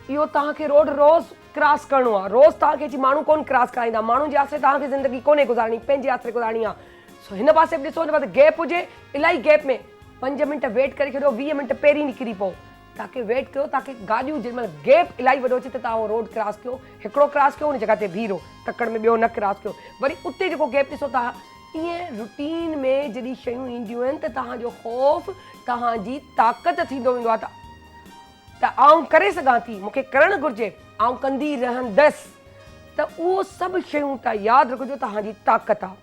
इहो तव्हांखे रोड रोज़ क्रॉस करिणो आहे। रोज़ तव्हांखे अची माण्हू कोन क्रॉस कराईंदा, माण्हू जे आसिरे तव्हांखे ज़िंदगी कोन्हे गुज़ारणी, पंहिंजे आसिरे गुज़ारणी आहे। सो हिन पासे बि ॾिसो, हिन पासे गैप हुजे, इलाही गैप में 5 मिंट वेट करे छॾियो, 20 मिंट पहिरीं निकिरी पओ, ताकी वेट कयो, ताकी गाॾियूं जेॾीमहिल गैप इलाही वॾो अचे त तव्हां उहो रोड क्रॉस कयो, हिकिड़ो क्रॉस कयो, उन जॻह ते बीहो, तकड़ में ॿियो न क्रॉस कयो, वरी उते जेको गैप ॾिसो तव्हां। ईअं रूटीन में जॾहिं शयूं ईंदियूं आहिनि त तव्हांजो ख़ौफ़ तव्हांजी ताक़त थींदो वेंदो आहे। त आउं करे सघां थी, मूंखे करणु घुरिजे, आउं कंदी रहंदसि, त उहो सभु शयूं तव्हां यादि रखिजो तव्हांजी ताक़त आहे।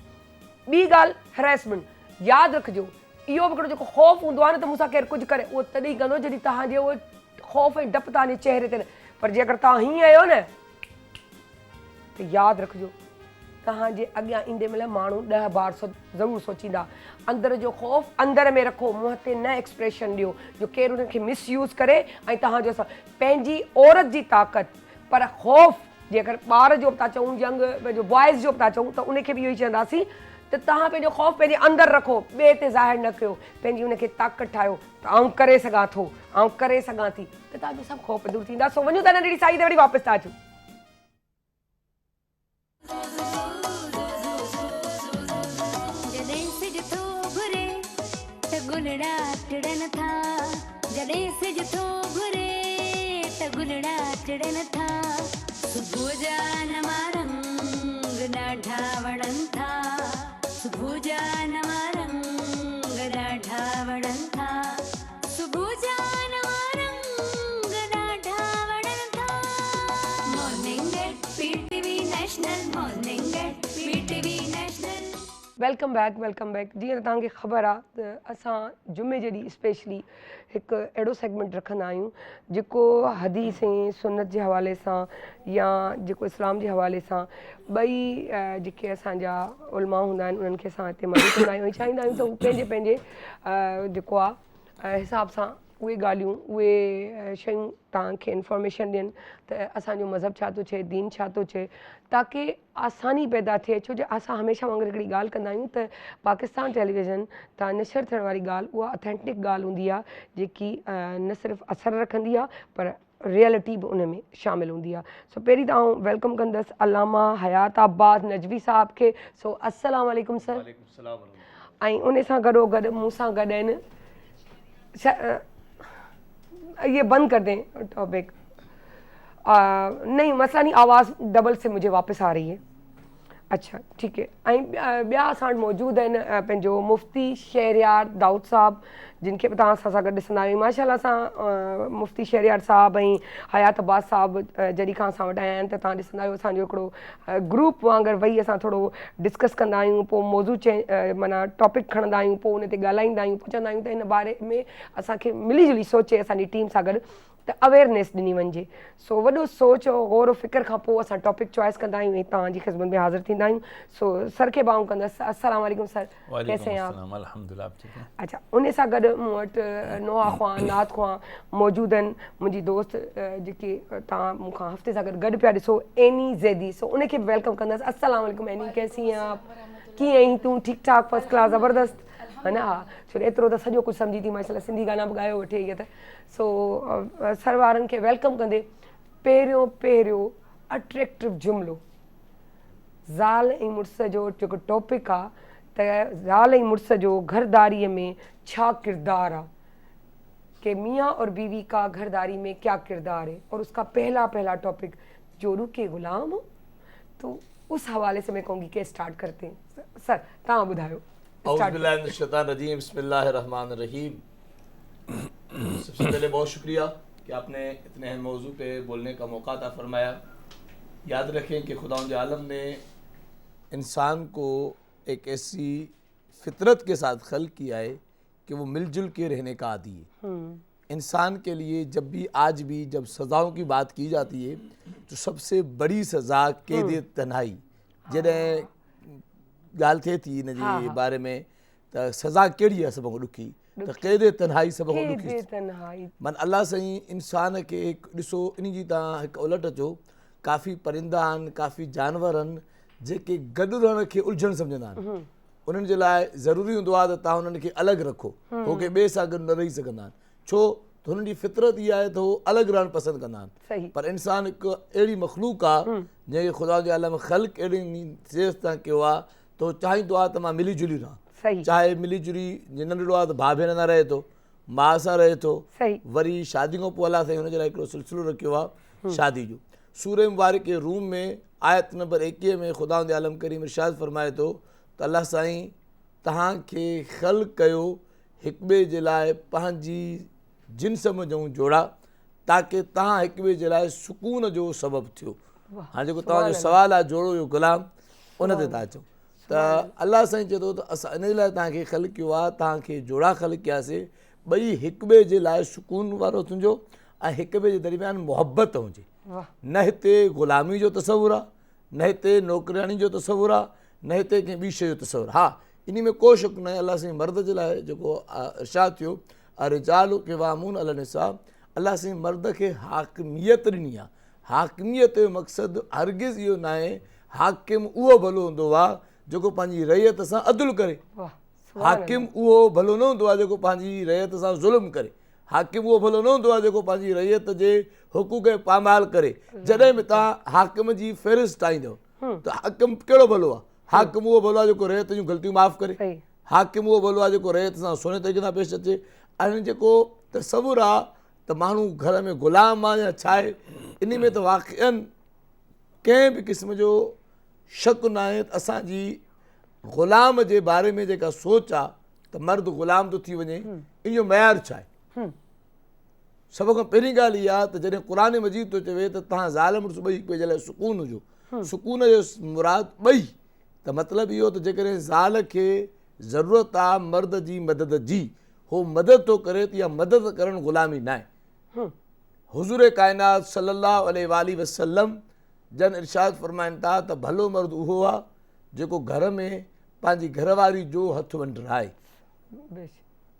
ॿी ॻाल्हि हैरेसमेंट, यादि रखिजो इहो बि हिकिड़ो जेको ख़ौफ़ हूंदो आहे न त मूंसां केरु कुझु करे, उहो तॾहिं कंदो जॾहिं तव्हांजे उहो ख़ौफ़ ऐं डपु तव्हांजे चहिरे ते न, पर जेकर तव्हां हीअं आहियो न त यादि रखिजो तव्हांजे अॻियां ईंदे महिल माण्हू 10 बार ज़रूरु सोचींदा। अंदर जो ख़ौफ़ अंदर में रखो, मुंहं ते न एक्सप्रेशन ॾियो जो केरु उनखे मिसयूज़ करे ऐं तव्हांजो पंहिंजी औरत जी ताक़त, पर ख़ौफ़ जेकर ॿार जो बि था चऊं, यंग जो बॉइज़ जो बि था चऊं, त उनखे बि इहो ई चवंदासीं त तव्हां पंहिंजो ख़ौफ़ पंहिंजे अंदरि रखो, ॿिए ते ज़ाहिर न कयो, पंहिंजी उनखे ताक़त ठाहियो त आउं करे सघां थो, आउं करे सघां थी, त तव्हांजो सभु ख़ौफ़ दूरि थींदा। सो वञूं था नंढड़ी साई ते वरी वापसि था अचूं। जॾहिं सिज थो घुरे त गुलड़ा टिड़न था, जॾहिं सिज थो घुरे त गुलड़ा टिड़न था, सुबुह जा नवा रंग ॾाढा वणनि था, सुबुह जा नवा रंग ॾाढा वणनि था, सुबुह जा नवा रंग ॾाढा वणनि था। Morning at PTV national, morning at PTV national. Welcome back. जीअं त तव्हांखे ख़बर आहे त असां जुमे जे ॾींहुं स्पेशली हिकु अहिड़ो सेगमेंट रखंदा आहियूं जेको हदीस ऐं सुन्नत जे हवाले सां या जेको इस्लाम जे हवाले सां ॿई जेके असांजा उलमा हूंदा आहिनि उन्हनि खे असां हिते मदद कंदा आहियूं ऐं चाहींदा आहियूं त हू पंहिंजे जेको आहे हिसाब सां उहे ॻाल्हियूं उहे शयूं तव्हांखे इंफॉर्मेशन ॾियनि त असांजो मज़हब छा थो चए, दीन छा थो चए, ताकी आसानी पैदा थिए। छो जो असां हमेशह वांगुरु हिकिड़ी ॻाल्हि कंदा आहियूं त पाकिस्तान टेलीविज़न तां नशर थियण वारी ॻाल्हि उहा ऑथेंटिक ॻाल्हि हूंदी आहे जेकी न सिर्फ़ु असरु रखंदी आहे पर रियलिटी बि उन में शामिलु हूंदी आहे। सो पहिरीं त आउं वेलकम कंदसि अलामा हयात अब्बास नजवी साहब खे। सो अस्सलाम वालेकुम सर। ऐं उन सां गॾोगॾु मूं सां गॾु आहिनि ये बंद कर दें टॉपिक, नहीं मसला नहीं, आवाज़ डबल से मुझे वापस आ रही है। अच्छा ठीक है। ऐं ॿिया असां वटि मौजूदु आहिनि पंहिंजो मुफ्ती शहरयार दाऊद साहब, जिन खे बि तव्हां असां सां गॾु ॾिसंदा आहियूं। माशाल्लाह सां मुफ्ती शहरयार साहब ऐं हयात अब्बास साहब जॾहिं खां असां वटि आया आहिनि त तव्हां ॾिसंदा आहियो असांजो हिकिड़ो ग्रुप वांगुरु वेही असां थोरो डिस्कस कंदा आहियूं, पोइ मौज़ू माना टॉपिक खणंदा आहियूं, पोइ उन ते ॻाल्हाईंदा आहियूं, पोइ चवंदा आहियूं त हिन बारे में असांखे मिली जुली सोचे असांजी टीम सां गॾु त अवेयरनेस ॾिनी वञिजे। सो वॾो सोच गौर फ़िक्र खां पोइ असां टॉपिक चॉइस कंदा आहियूं ऐं तव्हांजी ख़िदमत में हाज़िर थींदा आहियूं। सो सर खे बाऊं कंदसि। अस्सलाम वालेकुम सर, कैसे हैं आप? अल्हम्दुलिल्लाह ठीक है। अच्छा, उन सां गॾु मूं वटि नोहा ख़्वां नात ख़्वां मौजूदु आहिनि, मुंहिंजी दोस्त जेकी तव्हां मूंखां हफ़्ते सां गॾु पिया ॾिसो, एनी ज़ैदी। सो उनखे बि वेलकम कंदसि। अस्सलाम वालेकुम एनी, कैसी हैं आप? कीअं आहीं तूं? ठीकु ठाक, फर्स्ट क्लास, ज़बरदस्त है न? हा, छो एतिरो त सॼो कुझु सम्झी थी माशाल्लाह, सिंधी गाना बि ॻायो वठे इहा त। सो सर वारनि खे वेलकम कंदे पहिरियों अट्रैक्टिव जुमिलो ज़ाल ऐं मुड़ुस जो जेको टॉपिक आहे त ज़ाल ऐं मुड़ुस जो घरदारीअ में छा किरदार आहे, कि मियाँ और बीवी का घरदारी में क्या किरदार है, और उसका पहला टॉपिक जोड़ू के गुलाम हो। तो उस हवाले से मैं कहूँगी कि स्टार्ट करते हैं। सर तव्हां ॿुधायो। बिस्मिल्लाहिर्रहमानिर्रहीम। सबसे पहले बहुत शुक्रिया कि आपने इतने अहम मौजू पे बोलने का मौका अता फरमाया। याद रखें कि खुदावंद आलम ने इंसान को एक ऐसी फितरत के साथ खल्क किया है कि वो मिलजुल के रहने का आदी है। इंसान के लिए जब भी आज भी जब सज़ाओं की बात की जाती है तो सबसे बड़ी सज़ा कैद तन्हाई, जॾहिं ॻाल्हि थिए थी इन जे बारे में त सज़ा कहिड़ी आहे सभ खां ॾुखी, त कैद तन्हाई सभ खां ॾुखी। मन अलाह साईं इंसान खे ॾिसो, इन जी तव्हां हिकु उलट अचो, काफ़ी परिंदा आहिनि, काफ़ी जानवर आहिनि जेके गॾु रहण खे उलझण सम्झंदा आहिनि। उन्हनि जे लाइ ज़रूरी हूंदो आहे त तव्हां उन्हनि खे अलॻि रखो, हो के ॿिए सां गॾु न रही सघंदा आहिनि। छो त हुननि जी फितरत इहा आहे त हो अलॻि रहणु पसंदि कंदा आहिनि। पर इंसान हिकु अहिड़ी मख़लूक आहे जंहिंखे ख़ुदा जे आलम ख़ल्क़ अहिड़ी सिहत सां कयो आहे त हो चाहींदो आहे त मां मिली जुली रहां। चाहे मिली जुली नंढड़ो आहे त भाउ भेण सां रहे थो, माउ सां रहे थो, वरी शादी खां पोइ अलाह साईं हुनजे लाइ हिकिड़ो सिलसिलो रखियो आहे शादी जो। सूरह मुबारक रूम में आयत नंबर 21 में खुदावंद आलम करीम इरशाद फरमाए थो त अलाह साईं तव्हांखे ख़ल्क़ कयो हिक ॿिए जे लाइ पंहिंजी जिन्स में जऊं जोड़ा, ताकी तव्हां हिक ॿिए जे लाइ सुकून जो सबबु थियो। हाणे जेको तव्हांजो सुवालु आहे जोड़ो जो ग़ुलाम, उन ते तव्हां चओ त अलाह साईं चए थो त असां इन लाइ तव्हांखे ख़ल्क़ कयो आहे, तव्हांखे जोड़ा ख़ल्क़ कयासीं, ॿई हिक ॿिए जे लाइ सुकून वारो तुंहिंजो ऐं हिक ॿिए जे दरमियान मुहबत हुजे। न हिते ग़ुलामी जो तसवुरु आहे, न हिते नौकरानी जो तसवुरु आहे, न हिते कंहिं ॿी शइ जो तसवुरु। हा, इन में को शक न आहे। अलाह साईं मर्द जे लाइ जेको इरशाद थियो अरिजालु क़वामून अला निसा, अलाह साईं मर्द खे हाकिमियत ॾिनी आहे। हाकिमियत जो मक़सदु हरगिज़ इहो न आहे हाकिम उहो भलो हूंदो आहे जेको पंहिंजी रैयत सां अदल करे। हाकिम उहो भलो न हूंदो आहे जेको पंहिंजी रैयत सां ज़ुल्म करे। हाकिम उहो भलो न हूंदो आहे जेको पंहिंजी रैयत जे हुकूक पामाल करे। जॾहिं बि तव्हां हाकिम जी फ़हिरिस्त ठाहींदव त हाकिम कहिड़ो भलो आहे? हाकिम उहो भलो आहे जेको रैयत जूं ग़लतियूं माफ़ु करे। हाकिम उहो भलो आहे जेको रैयत सां सुहिणे तरीक़े सां पेश अचे। ऐं जेको तसवुरु आहे त माण्हू घर में ग़ुलाम आहे या छा आहे, इन में त वाक़अनि कंहिं बि क़िस्म जो शक न आहे त असांजी ग़ुलाम जे बारे में जेका सोच आहे त मर्द ग़ुलाम थो थी वञे, इन जो मयारु छा आहे? सभ खां पहिरीं ॻाल्हि इहा आहे त जॾहिं क़ुर मजीद थो चवे त तव्हां ज़ाल मुड़ुस ॿई हिक ॿिए जे लाइ सुकून हुजो, सुकून जो मुराद ॿई, त मतिलबु इहो त जेकॾहिं ज़ाल खे ज़रूरत आहे मर्द जी मदद जी, हो मदद थो करे त इहा मदद करणु ग़ुलामी न आहे। हुज़ूर काइनात सल्लल्लाहु अलैहि वसल्लम जन इरशाद फरमाइनि था त भलो मर्द उहो आहे जेको घर में पंहिंजी घरवारी जो हथु वंडराए।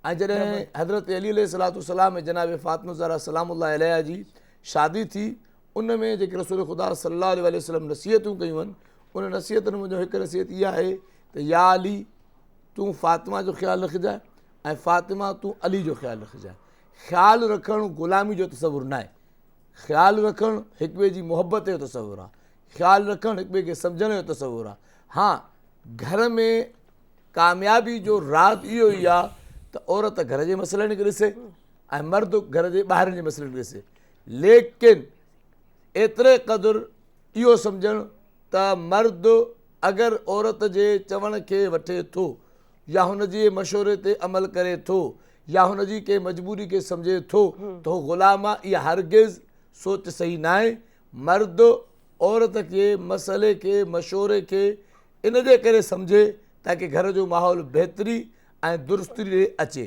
ऐं जॾहिं हज़रत अली अलैहिस्सलाम ऐं जनाब फ़ातिमा ज़हरा सलामुल्लाह अलैहा जी शादी थी, उन में जेके रसूल ख़ुदा सल्लल्लाहु अलैहि वसल्लम नसीहतूं कयूं आहिनि, उन नसीहतुनि मुंहिंजो हिकु नसीहत इहा आहे त या अली तूं फ़ातिमा जो ख़्यालु रखिजांइ ऐं फ़ातिमा तूं अली जो ख़्यालु रखिजांइ। ख़्यालु रखणु ग़ुलामी जो तसवुरु न आहे। ख़्यालु रखणु हिक ॿिए जी मुहबत जो तसवुरु आहे। ख़्यालु रखणु हिक ॿिए खे सम्झण जो तसवुरु आहे। हा, घर में कामयाबी जो राज़ इहो ई आहे त औरत घर जे मसइलनि खे ॾिसे ऐं मर्द घर जे ॿाहिरि जे मसइलनि खे ॾिसे। लेकिन एतिरे क़दुरु इहो सम्झणु त मर्द अगरि औरत जे चवण खे वठे थो या हुन जे मशवरे ते अमल करे थो या हुन जी कंहिं मजबूरी खे सम्झे थो त उहो ग़ुलाम आहे, इहा हरगिज़ सोच सही न आहे। मर्द औरत खे मसइले खे मशवरे खे इन जे करे सम्झे ताकी घर जो माहौल बहितरी ऐं दुरुस्ती ॾे अचे।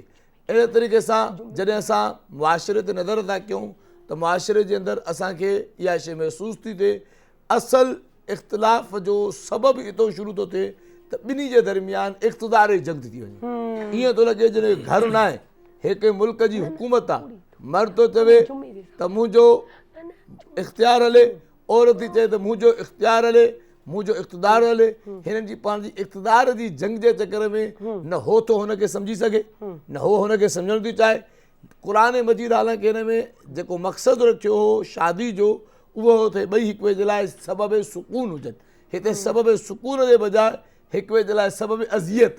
अहिड़े तरीक़े सां जॾहिं असां मुआशिरे ते नज़र था कयूं त मुआशिरे जे अंदरि असांखे इहा शइ महसूसु थी थिए असलु इख़्तिलाफ़ जो सबबु इतो शुरू थो थिए त ॿिन्ही जे दरमियान इक़्तिदार जी जंग थी वञे। ईअं थो लॻे जॾहिं घर न आहे, हिकु मुल्क जी हुकूमत आहे, मर्द थो चवे त मुंहिंजो इख़्तियार हले, औरत थी चए त मुंहिंजो इख़्तियार हले, मुंहिंजो इक़्तिदार हले। हिननि जी पंहिंजी इक़्तिदार जी जंग जे चकर में न हो थो हुनखे सम्झी सघे, न हो हुनखे सम्झणु थी चाहे। क़ुर मजीद हालांकि हिन में जेको मक़सदु रखियो हो शादी जो, उहो थिए ॿई हिक ॿिए जे लाइ सबब सुकून हुजनि। हिते सबब सुकून जे बजाए हिक ॿिए जे लाइ सबब अज़ियत,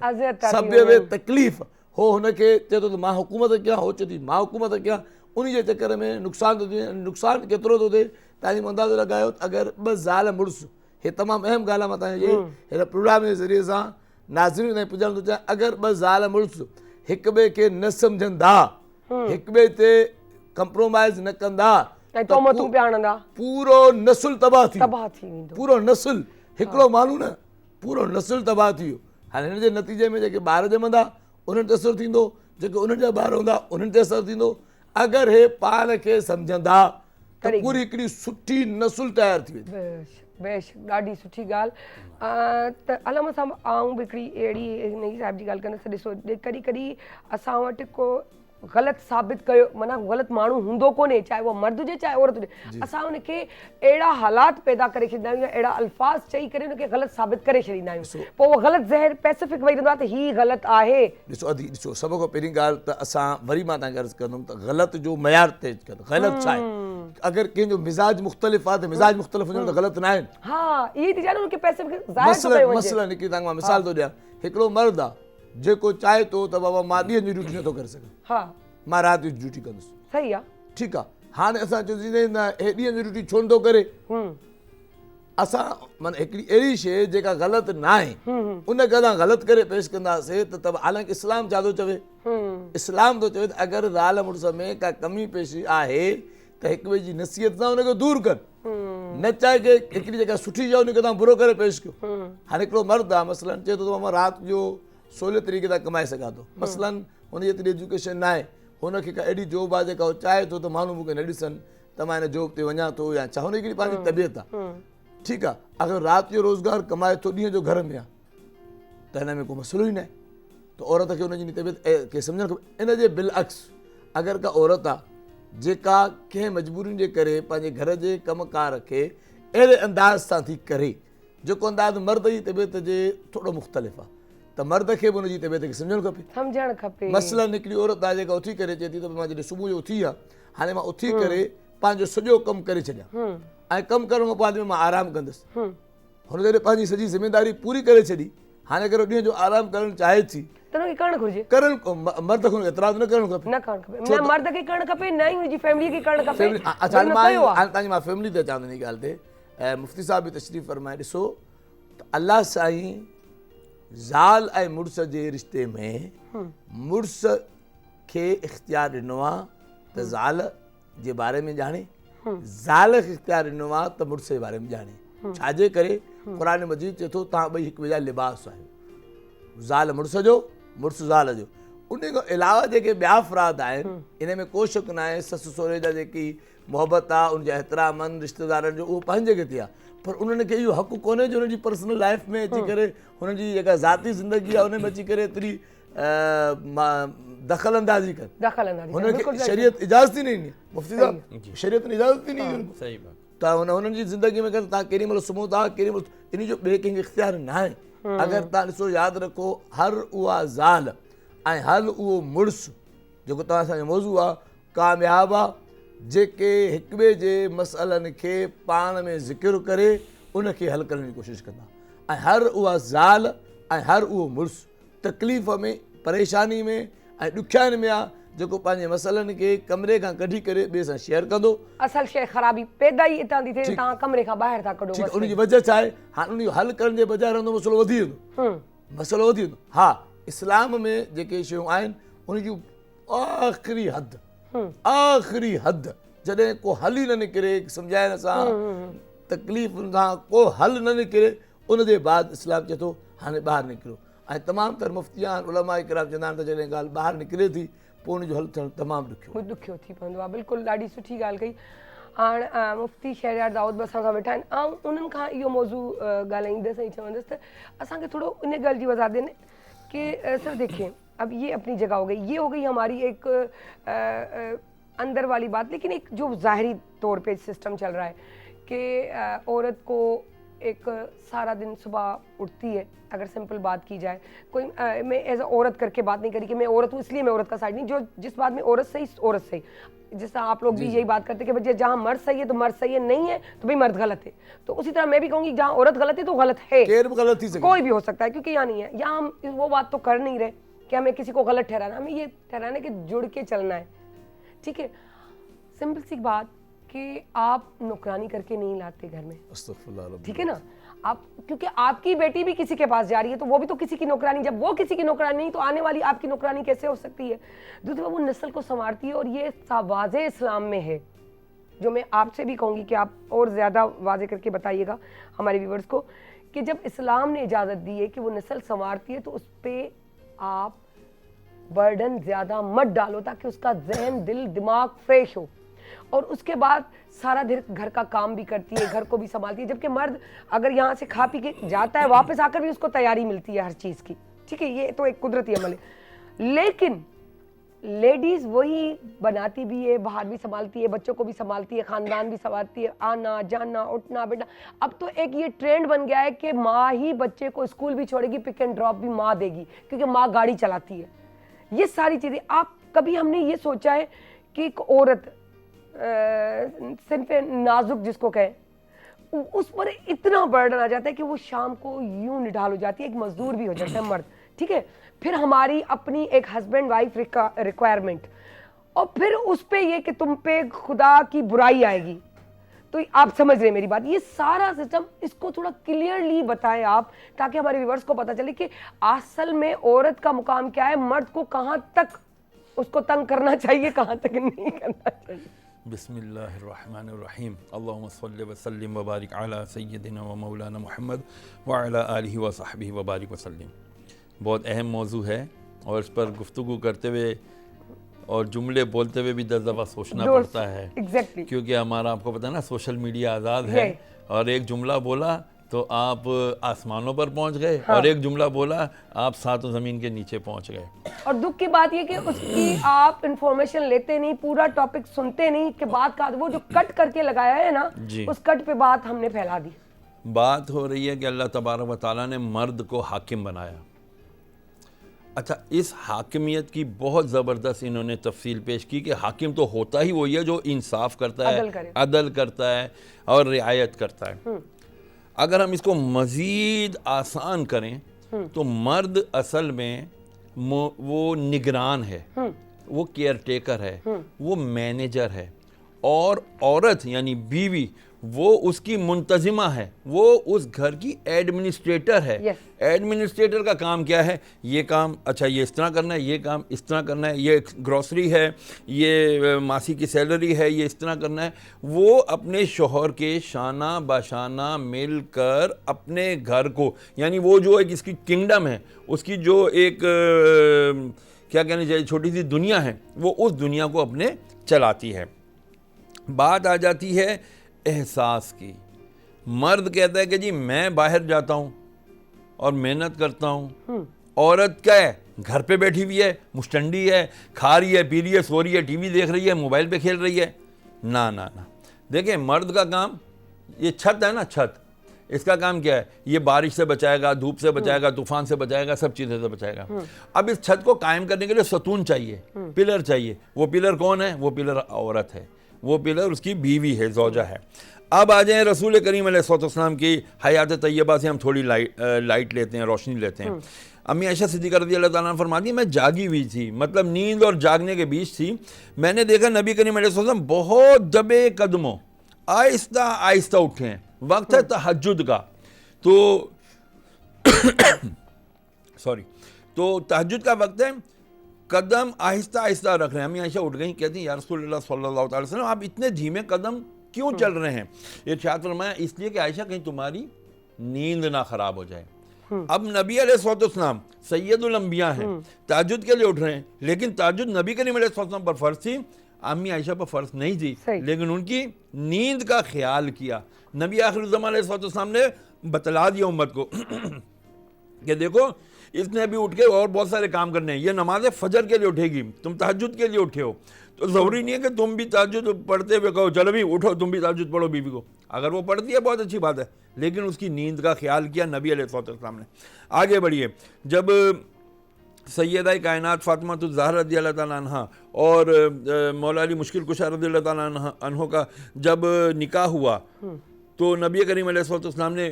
सबब तकलीफ़ हो हुनखे चए थो त मां हुकूमत कयां, हो चए थी मां हुकूमत कयां। उन जे चकर में नुक़सानु थो थिए। नुक़सानु केतिरो थो थिए तव्हांजी अंदाज़ो लॻायो त अगरि ॿ ज़ाल मुड़ुस, हे तमामु अहम ॻाल्हि आहे, मां तव्हांजे हिन प्रोग्राम जे ज़रिए सां नाज़रीन ताईं पुॼणु थो चाहियां, अगरि ॿ ज़ाल मुड़ुस हिक ॿिए खे न सम्झंदा, हिक ॿिए ते कंप्रोमाइज़ न कंदा, पूरो नसुल तबाह थी वेंदो। पूरो नसुल, हिकिड़ो माण्हू न, पूरो नसुल तबाह थी वियो। हाणे हिन जे नतीजे में जेके ॿार ॼमंदा उन्हनि ते असरु थींदो, जेके उन्हनि जा ॿार हूंदा उन्हनि ते असरु थींदो। अगरि हे पाण खे सम्झंदा त पूरी हिकिड़ी सुठी नसुल तयारु थी वेंदी। बेशक ॾाढी सुठी ॻाल्हि। त अलामा साहब आऊं बि हिकिड़ी अहिड़ी नई साहिब जी ॻाल्हि कंदसि। ॾिसो कॾहिं कॾहिं असां वटि को ग़लति साबित कयो, माना ग़लति माण्हू हूंदो कोन्हे, चाहे उहो मर्द हुजे चाहे औरत हुजे, असां उनखे अहिड़ा हालात पैदा करे छॾींदा आहियूं या अहिड़ा अल्फाज़ चई करे उनखे ग़लति साबित करे छॾींदा आहियूं, पोइ उहो ग़लति ज़हर पैसिफिक वेही रहंदो आहे त हीअ ग़लति आहे। ॾिसो अदी, ॾिसो सभ खां पहिरीं ॻाल्हि त असां वरी मां तव्हांखे अर्ज़ु कंदुमि त ग़लति जो मयार तेज़ कंदो। ग़लति छा आहे? अगरि कंहिंजो मिज़ाज मुख़्तलिफ़ आहे त मिज़ाज मुख़्तलिफ़ हुजणु त ग़लति न आहे। हा, इहे थी चवां उनखे पैसिफिक ज़ाहिर मसइला निकिरी तव्हांखे मां मिसाल थो ॾियां। हिकिड़ो मर्द आहे जेको चाहे थो त बाबा मां ॾींहं जी ड्यूटी नथो करे सघां, हा मां राति जी ड्यूटी कंदुसि, सही आहे, ठीकु आहे। हाणे असां चवंदासीं न हे ॾींहं जी ड्यूटी छो नथो करे। असां माना हिकिड़ी अहिड़ी शइ जेका ग़लति न आहे उनखे असां ग़लति करे पेश कंदासीं त हालांकि इस्लाम छा थो चवे? इस्लाम थो चवे त अगरि ज़ाल मुड़ुस में का कमी पेशी आहे त त हिक ॿिए जी नसीहत सां हुनखे दूरि कर, न चाहे की हिकिड़ी जॻह सुठी जाओ उनखे तव्हां बुरो करे पेश कयो। हाणे हिकिड़ो मर्द आहे मसलन चए थो त मां राति जो सवले तरीक़े सां कमाए सघां थो, मसलन हुनजी एतिरी एजुकेशन न आहे, हुनखे का अहिड़ी जॉब आहे जेका चाहे थो त माण्हू मूंखे न ॾिसनि त मां हिन जॉब ते वञा थो या छा, हुनजी हिकिड़ी पंहिंजी तबियत आहे, ठीकु आहे। अगरि राति जो रोज़गार कमाए थो ॾींहं जो घर में आहे त हिन में को मसइलो ई न आहे, त औरत खे हुनजी तबियत खे सम्झणु खपे। इन जे बिलअक्स अगरि का औरत आहे जेका कंहिं मजबूरियुनि जे करे पंहिंजे घर जे कमकार खे अहिड़े अंदाज़ सां थी करे जेको अंदाज़ मर्द जी तबियत जे थोरो मुख़्तलिफ़ आहे, त मर्द खे बि हुनजी तबियत खे सम्झणु खपे। मसलन हिकिड़ी औरत आहे जेका उथी करे चए थी त मां जॾहिं सुबुह जो उथी आहे, हाणे मां उथी करे पंहिंजो सॼो कमु करे छॾियां ऐं कमु करण खां पोइ मां आराम कंदुसि, हुन जॾहिं पंहिंजी सॼी ज़िमेदारी पूरी करे छॾी, हाणे अगरि ॾींहं जो आराम करणु चाहे थी त हुनखे करणु घुरिजे, मर्द खे एतिराज़ न करणु खपे, न मर्द खे करणु खपे न ई हुनजी फैमिली खे करणु खपे। अच्छा हाणे तव्हांजी मां फैमिली ते अचां थो हिन ॻाल्हि ते, मुफ़्ती साहिब बि तशरीफ़ फरमाए। ॾिसो त अलाह साईं ज़ाल ऐं मुड़ुस जे रिश्ते में मुड़ुस खे इख़्तियार ॾिनो आहे त ज़ाल जे बारे में ॼाणे, ज़ाल खे इख़्तियार ॾिनो आहे त मुड़ुस जे बारे में ॼाणे। छाजे करे क़ुरान मजीद चए थो तव्हां ॿई हिकु ॿिए जा लिबास आहियो, ज़ाल मुड़ुस जो, मुड़ुस ज़ाल जो। उन खां अलावा जेके ॿिया अफ़राद आहिनि इन में को शक न आहे, ससु सहुरे जा जेकी मुहबत आहे उनजा एतिरामनि रिश्तेदारनि जो उहो पंहिंजे जॻह ते आहे, पर उन्हनि खे इहो हक़ु कोन्हे जो हुनजी पर्सनल लाइफ में अची करे हुननि जी जेका ज़ाती ज़िंदगी आहे उन में अची करे एतिरी दख़ल अंदाज़ी कनि। हुनखे शरीयत इजाज़त ई न ॾिनी, मुफ़्ती साहिब शरीयत ने इजाज़त ई न ॾिनी, सही बात त हुननि जी ज़िंदगी में तव्हां केॾी महिल सुम्हो था केॾी महिल इन जो ॿिए कंहिंखे इख़्तियार न आहे। अगरि तव्हां ॾिसो यादि रखो हर उहा ज़ाल ऐं हर उहो मुड़ुस जेको तव्हां असांजो मौज़ू आहे कामयाबु आहे जेके हिक ॿिए जे मसइलनि खे पाण में ज़िक्र करे उनखे हल करण जी कोशिशि कंदा, ऐं हर उहा ज़ाल ऐं हर उहो मुड़ुस तकलीफ़ में परेशानी में ऐं ॾुखियाईनि में आहे जेको पंहिंजे मसइलनि खे कमरे खां कढी करे ॿिए सां शेयर कंदो। असल शइ ख़राबी पैदा ई हितां थी थिए, तव्हां कमरे खां ॿाहिरि था कढो, ठीकु, उनजी वजह छा आहे? हाणे उनजो हल करण जे बजाय रहंदो मसइलो वधी वेंदो, मसइलो वधी वेंदो। हा इस्लाम में जेके शयूं आहिनि उनजी आख़िरी हद जॾहिं को हल ई न निकिरे सम्झाइण सां तकलीफ़ुनि खां को हल न निकिरे उनजे बाद इस्लाम चए थो हाणे ॿाहिरि निकिरो, ऐं तमामु तर मुफ़्तियान उलमा इकराम चवंदा आहिनि त जॾहिं ॻाल्हि ॿाहिरि निकिरे थी पोइ उनजो हल थियणु तमामु ॾुखियो थी पवंदो आहे। बिल्कुलु ॾाढी सुठी ॻाल्हि कई। हाणे मुफ़्ती शहरयार दाऊद बि असां सां वेठा आहिनि ऐं उन्हनि खां इहो मौज़ू ॻाल्हाईंदसि ऐं चवंदसि त असांखे थोरो इन ॻाल्हि जी वज़ाहत ॾियनि कि सर देखिए अब ये अपनी जगह हो गई, ये हो गई हमारी एक अंदर वाली बात, लेकिन एक जो ज़ाहरी तौर पे सिस्टम चल रहा है कि औरत को एक सारा दिन सुबह उठती है, अगर सिंपल बात की जाए, कोई मैं एज अ औरत करके बात नहीं करी कि मैं औरत हूँ इसलिए मैं औरत का साइड नहीं, जो जिस बात में औरत सही जैसा आप लोग भी यही बात करते हैं कि भाई जहाँ मर्द सही है तो मर्द सही है, नहीं है तो भाई मर्द गलत है, तो उसी तरह मैं भी कहूँगी जहाँ औरत गलत है तो गलत है, कोई भी हो सकता है, क्योंकि यहाँ नहीं है, यहाँ हम वो बात तो कर नहीं रहे कि हमें किसी को गलत ठहराना, हमें ये ठहराना है कि जुड़ के चलना है। ठीक है, सिंपल सी बात कि आप नौकरानी करके नहीं लाते घर में, ठीक है ना, आप क्योंकि आपकी बेटी भी किसी के पास जा रही है तो वो भी तो किसी की नौकरानी, जब वो किसी की नौकरानी नहीं तो आने वाली आपकी नौकरानी कैसे हो सकती है? दूसरी बात वो नस्ल को संवारती है और ये वाज़े इस्लाम में है, जो मैं आपसे भी कहूँगी कि आप और ज़्यादा वाज़े करके बताइएगा हमारे व्यूवर्स को कि जब इस्लाम ने इजाज़त दी है कि वो नस्ल संवारती है तो उस पर आप बर्डन ज़्यादा मत डालो ताकि उसका जहन दिल दिमाग फ्रेश हो, और उसके बाद सारा दिन घर का काम भी करती है, घर को भी संभालती है, जबकि मर्द अगर यहाँ से खा पी के जाता है वापस आकर भी उसको तैयारी मिलती है हर चीज़ की, ठीक है, ये तो एक कुदरती अमल है। लेकिन लेडीज़ वही बनाती भी है, बाहर भी संभालती है, बच्चों को भी संभालती है, ख़ानदान भी संभालती है, आना जाना उठना बैठना। अब तो एक ये ट्रेंड बन गया है कि माँ ही बच्चे को स्कूल भी छोड़ेगी, पिक एंड ड्रॉप भी माँ देगी, क्योंकि माँ गाड़ी चलाती है। ये सारी चीज़ें आप कभी हमने ये सोचा है कि एक औरत सिर्फ नाजुक जिसको कहें उस पर इतना बर्डन आ जाता है कि वो शाम को यूं निढाल हो जाती है, एक मजदूर भी हो जाता है मर्द, ठीक है, फिर हमारी अपनी एक हस्बैंड वाइफ रिक्वायरमेंट, और फिर उस पे ये कि तुम पे खुदा की बुराई आएगी। तो आप समझ रहे मेरी बात, ये सारा सिस्टम इसको थोड़ा क्लियरली बताएं आप, ताकि हमारे व्यूअर्स को पता चले कि असल में औरत का मुकाम क्या है, मर्द को कहाँ तक उसको तंग करना चाहिए, कहाँ तक नहीं करना चाहिए। बिस्मिल्लाहिर्रहमानिर्रहीम अल्लाहुम्मा सल्लि व सल्लिम व बारिक अला सय्यदिना व मौलाना मुहम्मद व अला आलिहि व सहबिहि व बारिक व सल्लिम। बहुत अहम मौजू है और इस पर गुफ्तगू करते हुए और जुमले बोलते हुए भी 10 दफ़ा सोचना पड़ता है। एग्जैक्टली। क्योंकि हमारा आपको पता है ना, सोशल मीडिया आज़ाद है और एक जुमला बोला तो आप आसमानों पर पहुंच गए, और एक जुमला बोला आप सातों ज़मीन के नीचे पहुंच गए। और दुख की बात ये कि उसकी आप इंफॉर्मेशन लेते नहीं, पूरा टॉपिक सुनते नहीं, के बाद का वो जो कट करके लगाया है ना, उस कट पे बात हमने फैला दी। बात हो रही है कि अल्लाह तबारक व तआला ने मर्द को हाकिम बनाया। अच्छा, इस हाकिमियत की बहुत ज़बरदस्त इन्होंने तफसील पेश की कि हाकिम तो होता ही वही है जो इंसाफ करता है, अदल करता है और रियायत करता है। अगर हम इसको मज़ीद आसान करें तो मर्द असल में वो निगरान है, वो केयर टेकर है, वो मैनेजर है, और औरत यानी बीवी वो उसकी मुंतजिमा है, वो उस घर की एडमिनिस्ट्रेटर है। एडमिनिस्ट्रेटर का काम क्या है? ये काम, अच्छा ये इस तरह करना है, ये काम इस तरह करना है, ये ग्रॉसरी है, ये मासी की सैलरी है, ये इस तरह करना है। वो अपने शोहर के शाना बाशाना मिलकर अपने घर को, यानी वो जो एक इसकी किंगडम है, उसकी जो एक क्या कहना चाहिए छोटी सी दुनिया है, वो उस दुनिया को अपने चलाती है। बात आ जाती है एहसास की। मर्द कहता है कि जी मैं बाहर जाता हूँ और मेहनत करता हूँ, औरत क्या है घर पे बैठी हुई है, मुस्टंडी है, खा रही है, पी रही है, सो रही है, टीवी देख रही है, मोबाइल पे खेल रही है। ना ना ना, देखिए मर्द का काम, ये छत है ना, छत, इसका काम क्या है? ये बारिश से बचाएगा, धूप से बचाएगा, तूफान से बचाएगा, सब चीज़ों से बचाएगा। अब इस छत को कायम करने के लिए सतून चाहिए, पिलर चाहिए। वो पिलर कौन है? वो पिलर औरत है, वो पिलर उसकी बीवी है, ज़ौजा है। अब आ जाएं रसूल करीम अलैहिस्सलाम की हयात तैयबा से हम थोड़ी लाइट लेते हैं, रोशनी लेते हैं। अम्मी आयशा सिद्दीक़ा रज़ियल्लाहु ताला अन्हा फरमाती, मैं जागी हुई थी, मतलब नींद और जागने के बीच थी। मैंने देखा नबी करीम अलैहिस्सलाम बहुत दबे कदमों आहिस्ता आहिस्ता उठे हैं। वक्त है तहज्जुद का, तो सॉरी, तो तहज्जुद का वक्त है, कदम आहिस्ता आहिस्ता रख रहे हैं। अम्मी आयशा उठ गई, कहती हैं या रसूलुल्लाह सल्लल्लाहु अलैहि वसल्लम आप इतने धीमे कदम क्यों चल रहे हैं? इरशाद फरमाया, इसलिए कि आयशा कहीं तुम्हारी नींद ना खराब हो जाए। अब नबी अलैहिस्सलाम सैयदुल अंबिया हैं, तहज्जुद के लिए उठ रहे हैं, लेकिन तहज्जुद नबी करीम अलैहिस्सलाम पर फर्ज थी, अम्मी आयशा पर फर्ज नहीं थी, लेकिन उनकी नींद का ख्याल किया। नबी आखिर ज़माना अलैहिस्सलाम ने बतला दिया उम्मत को कि देखो इसने अभी उठ के और बहुत सारे काम करने हैं, ये नमाज फजर के लिए उठेगी, तुम तहज्जुद के लिए उठे हो, तो ज़रूरी नहीं है कि तुम भी तहज्जुद पढ़ते हुए कहो चलो भी उठो तुम भी तहज्जुद पढ़ो बीवी को। अगर वो पढ़ती है बहुत अच्छी बात है, लेकिन उसकी नींद का ख्याल किया नबी अलैहिस्सलाम ने। आगे बढ़िए, जब सैयदा कायनात फ़ातिमा ज़हरा रज़ियल्लाहु ताला अन्हा और मौला अली मुश्किल कुशा रज़ियल्लाहु ताला अन्हो का जब निकाह हुआ, तो नबी करीम अलैहिस्सलाम ने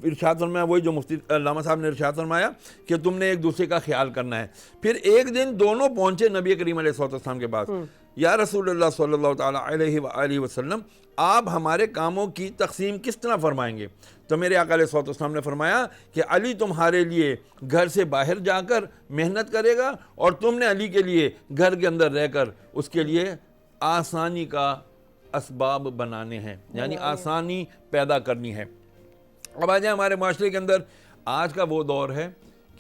इरशाद फरमाया, वही जो मुफ्ती अल्लामा साहब ने इरशाद फरमाया कि तुमने एक दूसरे का ख्याल करना है। फिर एक दिन दोनों पहुंचे नबी करीम अलैहिस्सलाम के पास, या रसूलुल्लाह सल्लल्लाहु ताला अलैहि वसल्लम आप हमारे कामों की तकसीम किस तरह फरमाएंगे? तो मेरे आका अलैहिस्सलाम ने फरमाया कि अली तुम्हारे लिए घर से बाहर जाकर मेहनत करेगा और तुमने अली के लिए घर के अंदर रहकर उसके लिए आसानी का असबाब बनाने हैं, यानी आसानी पैदा करनी है। अब आ जाए हमारे माशरे के अंदर, आज का वो दौर है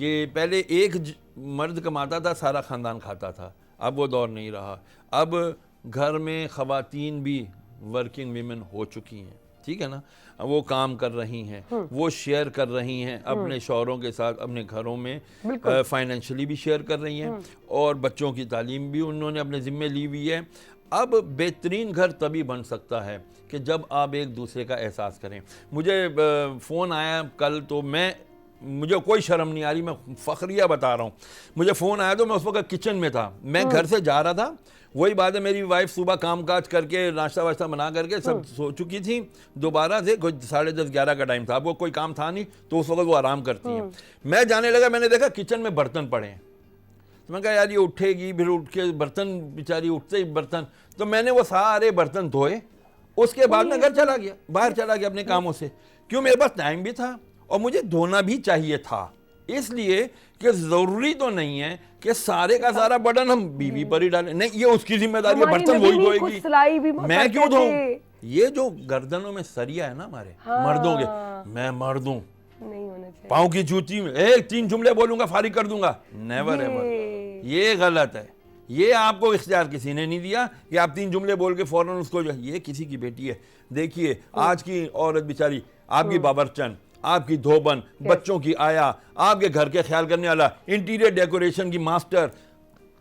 कि पहले एक मर्द कमाता था, सारा ख़ानदान खाता था, अब वो दौर नहीं रहा। अब घर में ख़वातीन भी वर्किंग वीमेन हो चुकी हैं, ठीक है ना, वो काम कर रही हैं, वो शेयर कर रही हैं अपने शौहरों के साथ, अपने घरों में फाइनेंशियली भी शेयर कर रही हैं, और बच्चों की तालीम भी उन्होंने अपने ज़िम्मे ली हुई है। अब बेहतरीन घर तभी बन सकता है कि जब आप एक दूसरे का एहसास करें। मुझे फ़ोन आया कल, तो मुझे कोई शर्म नहीं आ रही, मैं फ़ख्रिया बता रहा हूँ, मुझे फ़ोन आया तो मैं उस वक्त किचन में था, मैं घर से जा रहा था। वही बात है, मेरी वाइफ सुबह काम काज करके नाश्ता वाश्ता बना करके सब सो चुकी थी, दोबारा से कोई 10:30-11 का टाइम था, अब वो कोई काम था नहीं, तो उस वक्त वो आराम करती हैं। मैं जाने लगा, मैंने देखा किचन में बर्तन पड़े हैं, तो मैं कहा यार ये उठेगी, फिर उठ के बर्तन, बेचारी उठते ही बर्तन, तो मैंने वो सारे बर्तन धोए। उसके बाद मैं घर चला गया, बाहर चला गया अपने कामों से, क्यों, मेरे पास टाइम भी था और मुझे धोना भी चाहिए था, इसलिए कि ज़रूरी तो नहीं है कि सारे का सारा बर्डन हम बीवी पर ही डालें, नहीं ये उसकी जिम्मेदारी है, हमारी बर्तन नबी वही भी कुछ धोएगी, सिलाई भी मैं क्यों करते धोऊं? थे। ये जो गर्दनों में सरिया है ना हमारे मर्दों के, मैं मर्द हूं, नहीं होना चाहिए। पाँव की जूती में एक 3 जुमले बोलूंगा फारिग कर दूंगा, नेवर एवर, ये गलत है। ये आपको इख्तियार किसी ने नहीं दिया कि आप 3 जुमले बोल के फौरन उसको जो, ये किसी की बेटी है। देखिए आज की औरत बेचारी, आपकी बाबरचन, आपकी धोबन, बच्चों की आया, आपके घर के ख्याल करने वाला, इंटीरियर डेकोरेशन की मास्टर,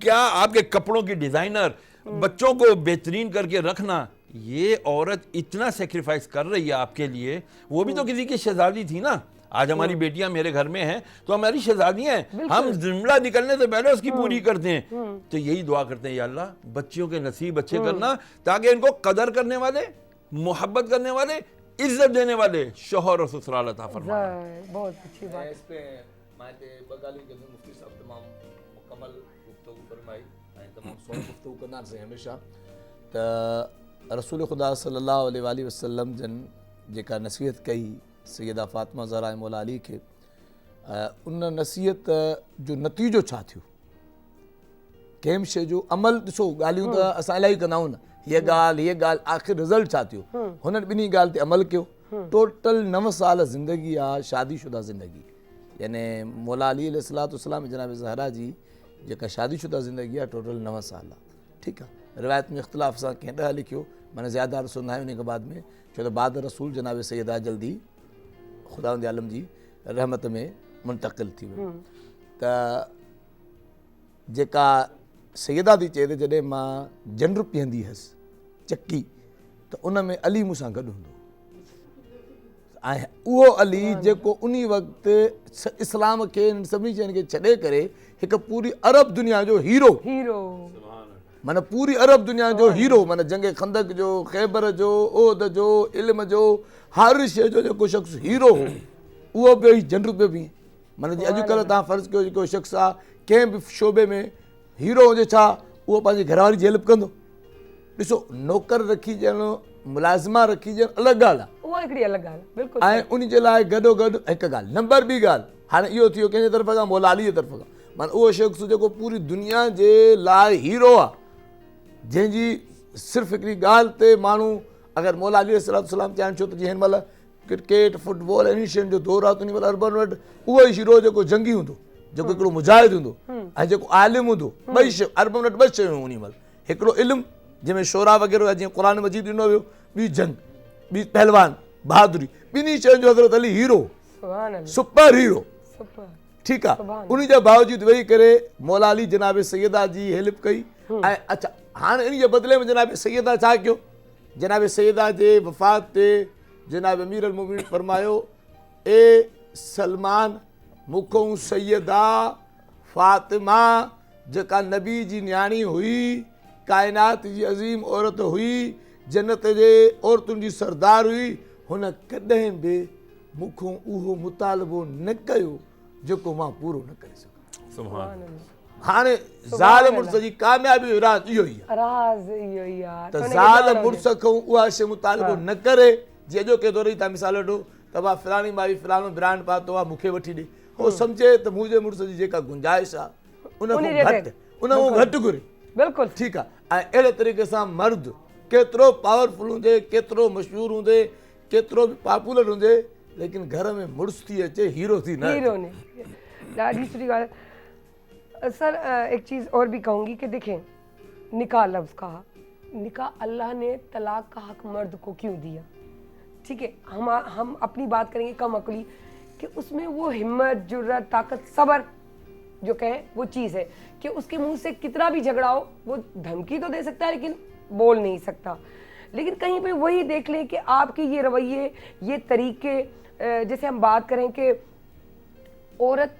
क्या आपके कपड़ों की डिजाइनर, बच्चों को बेहतरीन करके रखना, ये औरत इतना सेक्रीफाइस कर रही है आपके लिए। वो भी तो किसी की शहजादी थी ना। आज हमारी बेटियां मेरे घर में हैं तो हमारी शहजादियां हैं, हम जुमला निकलने से पहले उसकी पूरी करते हैं। तो यही दुआ करते हैं, या अल्लाह बच्चियों के नसीब अच्छे करना, ताकि इनको कदर करने वाले, मोहब्बत करने वाले, इज्जत देने वाले शौहर और ससुराल अता फरमा। बहुत अच्छी बात। इस पे मायते बगाली के अंदर मुफ्ती साहब तमाम मुकम्मल गुफ्तगू फरमाई ऐं तमाम सोन गुफ्तगू कंदा से हमेशा त रसूल खुदा सल्लल्लाहु अलैहि वसल्लम जन जेका नसीहत कई सैयदा फ़ातिमा ज़हरा मौला अली खे, उन नसीहत जो नतीजो छा थियो, कंहिं शइ जो अमल ॾिसो, ॻाल्हियूं त असां इलाही कंदा आहियूं न, हीअ ॻाल्हि आख़िर रिज़ल्ट छा थियो, हुननि ॿिन्ही ॻाल्हि ते अमल कयो। टोटल 9 साल ज़िंदगी आहे शादीशुदा ज़िंदगी, यानी मौला अली अलैहिस्सलाम जनाब ज़हरा जी जेका शादीशुदा ज़िंदगी आहे टोटल 9 साल आहे। ठीकु आहे, रिवायत में इख़्तिलाफ़ सां कंहिं 10 लिखियो, माना ज़्यादा रसूल न आहे उन खां बाद में, छो त बाद रसूल जनाब सैयदा जल्दी खुदा आलम जी रहमत में मुंतक़िल थी वियो। त जेका सैयदा थी चए त जॾहिं मां जंड पीअंदी हुअसि चकी, त उन में अली मूंसां गॾु हूंदो, ऐं उहो अली जेको उन वक़्तु इस्लाम खे सभिनी शयुनि खे छॾे करे हिकु पूरी अरब दुनिया जो हीरो, माना पूरी अरब दुनिया जो हीरो, माना जंग खंदक जो, ख़ैबर जो, ओहद जो, इल्म जो, हर शइ जो जेको शख़्स हीरो हो, उहो बि जनरल पे बि, माना जी अॼुकल्ह तव्हां फ़र्ज़ु कयो जेको शख़्स आहे कंहिं बि शोबे में हीरो हुजे, छा उहो पंहिंजी घरवारी जी हेल्प कंदो। ॾिसो नौकर रखी ॾियणु, मुलाज़िमा रखी ॾियणु अलॻि ॻाल्हि आहे, उहा हिकिड़ी अलॻि ॻाल्हि बिल्कुलु। ऐं उन जे लाइ गॾो गॾु हिकु ॻाल्हि, नंबर ॿी ॻाल्हि, हाणे इहो थियो कंहिंजे तरफ़ खां, मौला अली जे तरफ़ खां, माना उहो शख़्स जेको पूरी दुनिया जे लाइ हीरो आहे, जंहिंजी सिर्फ़ु हिकिड़ी ॻाल्हि ते माण्हू अगरि मौला अली अलैहिस्सलाम चाहिनि, छो त जीअं हिन महिल क्रिकेट फुटबॉल अहिड़ी शयुनि जो दौरु आहे, त उन महिल अरबनि वटि उहो ई हीरो जेको जंगी हूंदो, जेको हिकिड़ो मुजाहिद हूंदो, ऐं जेको आलिम हूंदो, ॿई शयूं अरबनि वटि 2 शयूं उन महिल, हिकिड़ो इल्मु जंहिंमें शोरा वग़ैरह जीअं क़ुर मजीद ॾिनो वियो, ॿी जंग, ॿी पहलवान बहादुरी, ॿिन्ही शयुनि जो हज़रत अली हीरो, सुपर हीरो। ठीकु आहे, उन जे बावजूदि वेही करे मौला अली जनाब सैयदा जी हेल्प कई। ऐं अच्छा हाणे इन जे बदिले में जनाब सैयदा छा कयो, जनाब सैयदा जे वफ़ात ते जनाब अमीर अल मोमिनीन फरमायो, ए सलमान मूंखों सैयदा फ़ातिमा जेका नबी जी न्याणी हुई, काइनात जी अज़ीम औरत हुई, जन्नत जे औरतुनि जी सरदार हुई, हुन कॾहिं बि मूंखों उहो मुतालबो न कयो जेको मां पूरो न करे सघां। सुभान अल्लाह। हाणे ज़ाल मुड़ुस जी कामयाबी जो राज़ इहो ई आहे, राज़ इहो ई आहे त ज़ाल मुड़ुस खां उहा शइ मुतालबो न करे, जीअं जो के दौर जी तव्हां मिसाल वठो त भाउ फलाणी माई फलाणो ब्रांड पातो आहे, मूंखे वठी ॾे, उहो सम्झे त मुंहिंजे मुड़ुस जी जेका गुंजाइश आहे उन खां घटि घुरे, बिल्कुलु ठीकु आहे। ऐं अहिड़े तरीक़े सां मर्द केतिरो पावरफुल हुजे, केतिरो मशहूरु हुजे, केतिरो बि पॉपुलर हुजे, लेकिन घर में मुड़ुस थी अचे, हीरो थी न अचे। ॾाढी सुठी ॻाल्हि है सर। एक चीज़ और भी कहूँगी कि देखें, निकाह लफ्ज़ कहा, निकाह अल्लाह ने तलाक का हक मर्द को क्यों दिया? ठीक है, हम अपनी बात करेंगे कम अकली कि उसमें वो हिम्मत, जुर्रत, ताकत, सब्र जो कहें वो चीज़ है कि उसके मुंह से कितना भी झगड़ा हो, वो धमकी तो दे सकता है लेकिन बोल नहीं सकता। लेकिन कहीं पे वही देख लें कि आपके ये रवैये, ये तरीके, जैसे हम बात करें कि औरत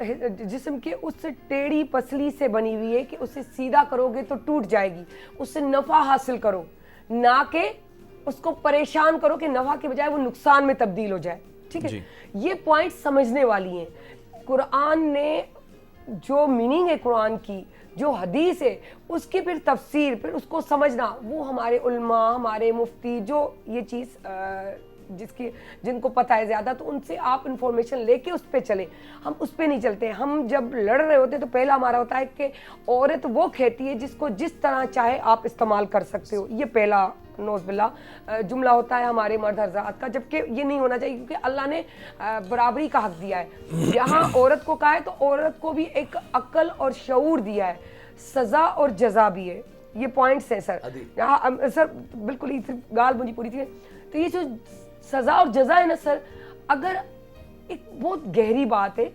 जिस्म के उस टेढ़ी पसली से बनी हुई है कि उसे सीधा करोगे तो टूट जाएगी, उससे नफ़ा हासिल करो, ना कि उसको परेशान करो कि नफ़ा के बजाय वो नुकसान में तब्दील हो जाए। ठीक है, ये पॉइंट समझने वाली हैं। कुरान ने जो मीनिंग है कुरान की, जो हदीस है उसकी फिर तफसीर, फिर उसको समझना, वो हमारे उल्मा, हमारे मुफ्ती जो ये चीज़ जिनको पता है ज़्यादा, तो उनसे आप इंफॉर्मेशन लेके उस पर चले। हम उस पर नहीं चलते। हम जब लड़ रहे होते हैं तो पहला हमारा होता है कि औरत वो खेती है जिसको जिस तरह चाहे आप इस्तेमाल कर सकते हो। ये पहला नौज़बिल्ला जुमला होता है हमारे मर्द हज़रात का, जबकि ये नहीं होना चाहिए, क्योंकि अल्लाह ने बराबरी का हक दिया है। यहाँ औरत को कहा है तो औरत को भी एक अक्ल और शऊर दिया है, सज़ा और जज़ा भी है। ये पॉइंट्स हैं सर। यहाँ सर बिल्कुल ही गाल मुझे पूरी थी। तो ये जो सज़ा और जज़ा है ना सर, अगर एक बहुत गहरी बात है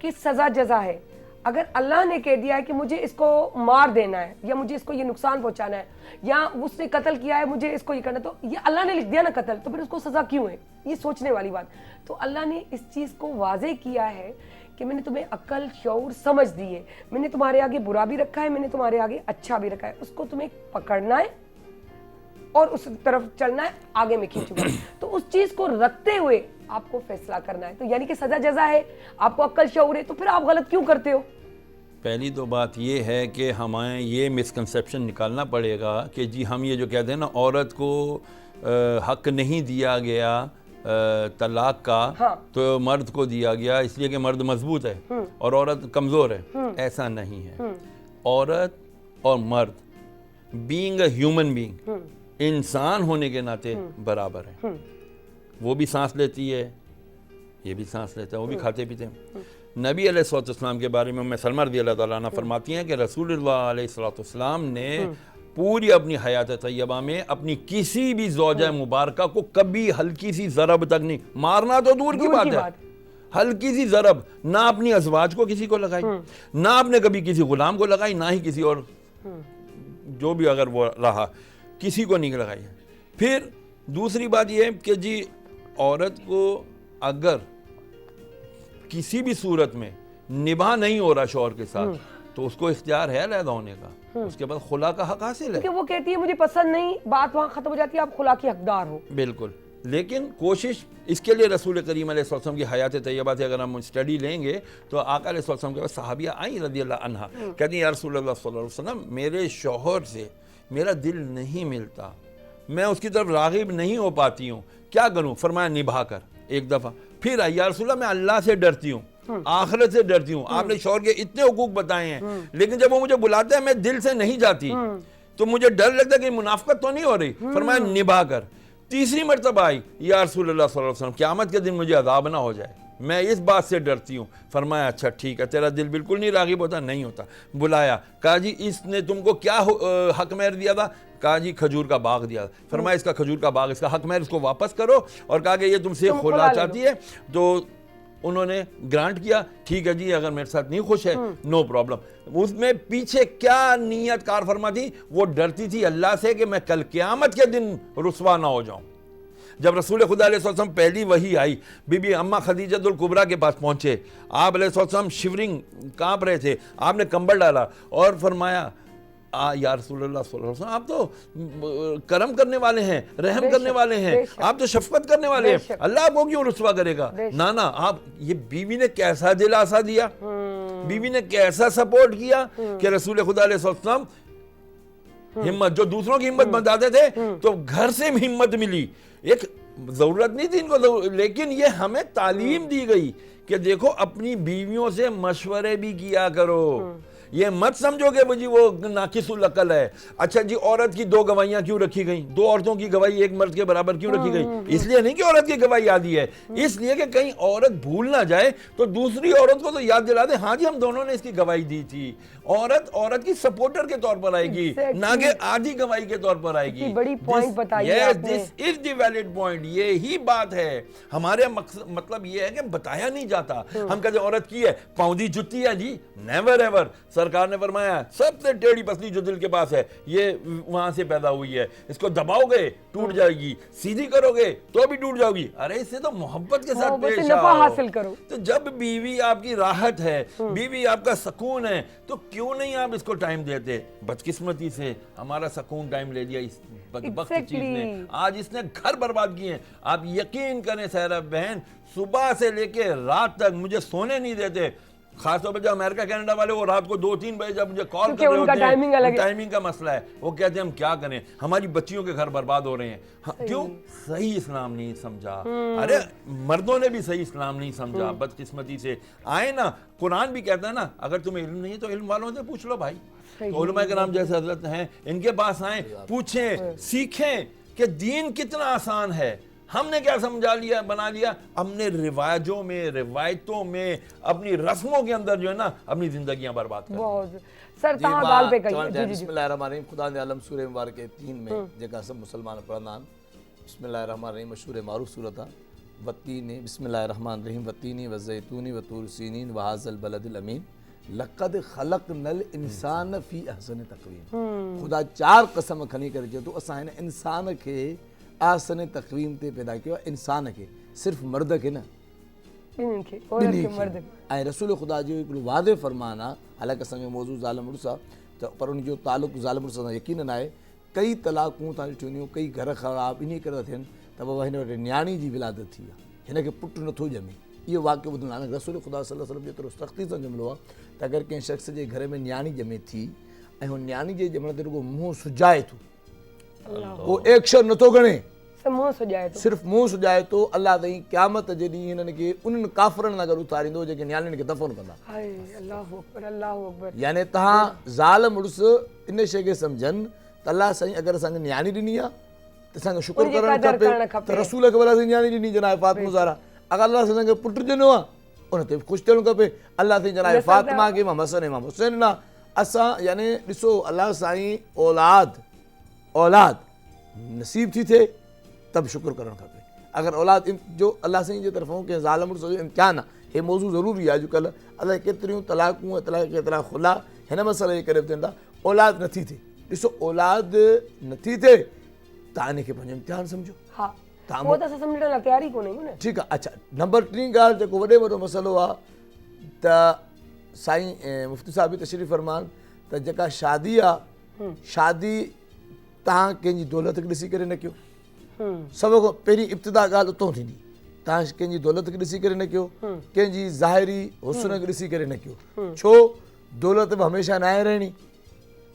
कि सज़ा जज़ा है। अगर अल्लाह ने कह दिया है कि मुझे इसको मार देना है, या मुझे इसको ये नुकसान पहुंचाना है, या उसने कत्ल किया है मुझे इसको ये करना, तो ये अल्लाह ने लिख दिया ना कत्ल, तो फिर उसको सज़ा क्यों है? ये सोचने वाली बात। तो अल्लाह ने इस चीज़ को वाज़े किया है कि मैंने तुम्हें अक्ल शऊर समझ दी है, मैंने तुम्हारे आगे बुरा भी रखा है, मैंने तुम्हारे आगे अच्छा भी रखा है। उसको तुम्हें पकड़ना है और उस तरफ चलना है, आगे में खींचूंगा। तो उस चीज़ को रखते हुए आपको फैसला करना है। तो यानी कि सज़ा जज़ा है, आपको अक्ल शऊर है, तो फिर आप गलत क्यों करते हो? पहली तो बात ये है कि हमें ये मिसकंसेप्शन निकालना पड़ेगा कि जी हम ये जो कहते हैं ना, औरत को हक नहीं दिया गया तलाक का, हाँ। तो मर्द को दिया गया इसलिए कि मर्द मजबूत है और औरत कमज़ोर है। ऐसा नहीं है। औरत और मर्द बीइंग अ ह्यूमन बीइंग, इंसान होने के नाते बराबर है। वो भी सांस लेती है, ये भी सांस लेता है, वो भी खाते पीते हैं। नबी अलैहिस्सलाम के बारे में उम्मे सलमा रज़ियल्लाहु ताला अन्हा फरमाती हैं कि रसूलुल्लाह अलैहिस्सलाम ने पूरी अपनी हयात तैयबा में अपनी किसी भी ज़ौजा मुबारका को कभी हल्की सी ज़रब तक नहीं, मारना तो दूर की बात है, हल्की सी ज़रब ना अपनी अज़वाज को किसी को लगाई, ना आपने कभी किसी गुलाम को लगाई, ना ही किसी और जो भी अगर वो रहा किसी को नहीं लगाई है। फिर दूसरी बात यह है कि जी औरत को अगर किसी भी सूरत में निभा नहीं हो रहा शौहर के साथ, तो उसको इख्तियार है अलहदा होने का, उसके बाद खुला का हक हासिल है। क्योंकि वो कहती है मुझे पसंद नहीं, बात वहाँ खत्म हो जाती है, आप खुला की हकदार हो। बिल्कुल। लेकिन कोशिश इसके लिए रसूल करीम अलैहिस्सलाम की हयात तैयबा से अगर हम स्टडी लेंगे तो आका अलैहिस्सलाम के पास सहाबिया आई रज़ियल्लाहु अन्हा, कहती या रसूलल्लाह सल्लल्लाहु अलैहि वसल्लम, मेरे शौहर से मेरा दिल नहीं मिलता, मैं उसकी तरफ राग़िब नहीं हो पाती हूँ, क्या करूँ? फरमाया निभा कर एक दफ़ा। फिर आई या रसूलल्लाह मैं अल्लाह से डरती हूँ, आखिरत से डरती हूँ, आपने शौहर के इतने हुकूक बताए हैं, लेकिन जब वो मुझे बुलाते हैं मैं दिल से नहीं जाती, तो मुझे डर लगता है कि मुनाफिकत तो नहीं हो रही। फरमाया निभा कर। तीसरी मरतबा आई या रसूलल्लाह सल्लल्लाहु अलैहि वसल्लम, क़यामत के दिन मुझे अज़ाब ना हो जाए, मैं इस बात से डरती हूँ। फरमाया अच्छा ठीक है, तेरा दिल बिल्कुल नहीं राग़िब होता? नहीं होता। बुलाया, कहा जी इसने तुमको क्या हक महर दिया था? कहा जी खजूर का बाग दिया। फरमाया इसका खजूर का बाग, इसका हक महर इसको वापस करो, और कहा कि ये तुमसे खुला चाहती है, तो उन्होंने ग्रांट किया, ठीक है जी अगर मेरे साथ नहीं खुश है नो प्रॉब्लम। उसमें पीछे क्या नीयत कार फरमा थी? वो डरती थी अल्लाह से कि मैं कल क़यामत के दिन रुसवा ना हो जाऊं। जब रसूल खुदा अलैहि वसल्लम पहली वही आई, बीबी अम्मा खदीजतुल कुबरा के पास पहुंचे, आप अलैहि वसल्लम शिवरिंग कांप रहे थे, आपने कंबल डाला और फरमाया या रसूलुल्लाह सल्लल्लाहु अलैहि वसल्लम, आप तो करम करने वाले हैं, रहम करने वाले हैं, आप तो शफकत करने वाले हैं, अल्लाह आपको क्यों रुसवा करेगा? ना ना, आप ये बीवी ने कैसा दिलासा दिया, बीवी ने कैसा सपोर्ट किया कि रसूल खुदा अलैहि वसल्लम हिम्मत, जो दूसरों की हिम्मत बताते थे तो घर से हिम्मत मिली। एक जरूरत नहीं थी इनको, लेकिन ये हमें तालीम दी गई कि देखो अपनी बीवियों से मशवरे भी किया करो, ये मत समझो कि मुझे वो नाकिसुल अकल है। अच्छा जी, औरत की दो गवाहियां क्यों रखी गई? दो औरतों की गवाही एक मर्द के बराबर क्यों रखी गई? इसलिए नहीं कि औरत की गवाही आदि है, इसलिए कि कहीं औरत भूल ना जाए तो दूसरी औरत को तो याद दिला दे, हाँ जी हम दोनों ने इसकी गवाही दी थी। औरत की सपोर्टर के तौर पर आएगी, ना कि आधी गवाही के तौर पर आएगी। बड़ी पॉइंट बताई आपने। This is the valid point, ये ही बात है। हमारे मतलब ये है कि बताया नहीं जाता। हम कहते औरत की है पौधी जुत्ती है जी, नेवर एवर। सरकार ने फरमाया सबसे टेढ़ी पसली जो दिल के पास है ये वहां से पैदा हुई है, इसको दबाओगे टूट जाएगी, सीधी करोगे तो भी टूट जाओगी। अरे इससे तो मोहब्बत के साथ पेश आओ, हासिल करो। तो जब बीवी आपकी राहत है, बीवी आपका सुकून है, तो क्यों नहीं आप इसको टाइम देते? बदकिस्मती से हमारा सुकून टाइम ले लिया इस बदबख्त चीज ने, आज इसने घर बर्बाद किए। आप यकीन करें सहरा बहन, सुबह से लेके रात तक मुझे सोने नहीं देते। खासतौर पर जो अमेरिका कनाडा वाले, वो रात को 2-3 बजे जब मुझे कॉल क्योंकि कर रहे उनका होते हैं, टाइमिंग अलग है। टाइमिंग का मसला है, वो कहते हैं हम क्या करें, हमारी बच्चियों के घर बर्बाद हो रहे हैं। हाँ, क्यों? सही इस्लाम नहीं समझा। अरे मर्दों ने भी सही इस्लाम नहीं समझा, बदकिस्मती से। आए ना, कुरान भी कहता है ना, अगर तुम्हें इल्म नहीं है तो इल्म वालों से पूछ लो भाई। तो उलमा के नाम जैसे हजरत हैं, इनके पास आए, पूछें, सीखें कि दीन कितना आसान है। हमने क्या समझा लिया, बना लिया, हमने रिवाजों में, रिवायतों में, अपनी रस्मों के अंदर जो है ना अपनी जिंदगियां बर्बाद कर दी। बहुत सर जी, तव्हां मां ॻाल्हि पे कई चवणु जी चाहियां, जी जी बिस्मिल्लाहिर्रहमानिर्रहीम, खुदा ने आलम सूरह मुबारक 3 में जेका सब मुसलमान पढ़ंदा आहिनि। बिस्मिल्लाहिर्रहमानिर्रहीम मशहूर मारूफ सूरत आहे। वतीनी बिस्मिल्लाहिर्रहमानिर्रहीम वतीनी व ज़ैतूनी व तूर सीनीन व हाज़ल बलदिल अमीन लक़द ख़लक़नल इंसान फ़ी अहसन तक़वीम। खुदा 4 कसम खणी करे चए थो असां हिन इंसान खे अहसन तक़वीम ते पैदा कयो आहे। इंसान खे, सिर्फ़ मर्द खे न, ॿिन्हिनि खे औरत ॿिन्ही खे खे। मर्द खे ऐं रसूल ख़ुदा जो हिकिड़ो वादे फ़रमान आहे, हालांकि असांजो मौज़ू ज़ाल मुड़ुस आहे, त पर उन जो तालुक़ु ज़ाल मुड़ुस सां यकीनन आहे। कई तलाक़ूं तव्हां ॾिठियूं हूंदियूं, कई घर ख़राब इन करे था थियनि त बाबा हिन वटि न्याणी जी विलादत थी आहे, हिन खे पुटु नथो ॼमे। इहो वाक़ियो ॿुधणु आहे। रसूल ख़ुदा सल्लल्लाहु अलैहि वसल्लम जेतिरो सख़्ती सां जुमिलो आहे त अगरि कंहिं शख़्स जे घर में न्याणी ॼमे थी ऐं हुन न्याणी जे ॼमण ते रुॻो मुंहुं सुॼाए थो, उहो एक्शन नथो गणे, मुंहुं सुॼाए थो सिर्फ़ु मुंहुं सुॼाए थो, अलाह ताईं क़यामत जे ॾींहुं हिननि खे उन्हनि काफ़िरनि सां गॾु उथारींदो जेके न्याणियुनि खे दफ़न कंदा। हाय अल्लाहु अकबर अल्लाहु अकबर यानी तव्हां ज़ाल मुड़ुस इन शइ खे सम्झनि त अलाह साईं अगरि असांखे न्याणी ॾिनी आहे त असांखे शुकुरु उनजी करणु क़दर करणु खपे। त खपे। रसूल खे भला असां न्याणी ॾिनी जनाब फातिमा ज़हरा, अगरि अलाह सां असांखे पुटु ॾिनो आहे उन ते बि ख़ुशि थियणु खपे। अलाह साईं जनाब फातिमा खे इमाम हसन इमाम हुसैन ॾिना। असां यानी ॾिसो अलाह साईं औलाद नसीब थी थिए त बि शुकुरु करणु खपे। अगरि औलाद जो अलाह साईं जे तरफ़ां कंहिं ज़ाल मुड़ुस जो इम्तिहान आहे, हे मौज़ू ज़रूरी आहे। अॼुकल्ह अलाए केतिरियूं तलाक़ूं केतिरा खुला हिन मसइले जे करे बि थियनि था, औलाद नथी थिए। ॾिसो औलाद नथी थिए तव्हां इन खे पंहिंजो इम्तिहान सम्झो। हा तव्हां उहो त असां सम्झण लाइ तयार ई कोन आहियूं न। ठीकु आहे। अच्छा, नंबर 3 ॻाल्हि जेको वॾे वॾो मसइलो आहे त साईं मुफ़्ती साहिब बि तशरीफ़ फ़रमान त जेका शादी आहे, शादी तव्हां कंहिंजी दौलत खे ॾिसी करे न कयो। सभ खां पहिरीं इब्तिदा ॻाल्हि उतां थींदी। तव्हां कंहिंजी दौलत खे ॾिसी करे न कयो, कंहिंजी ज़ाहिरी हुस्न खे ॾिसी करे न कयो। छो? दौलत बि हमेशह न आहे रहणी,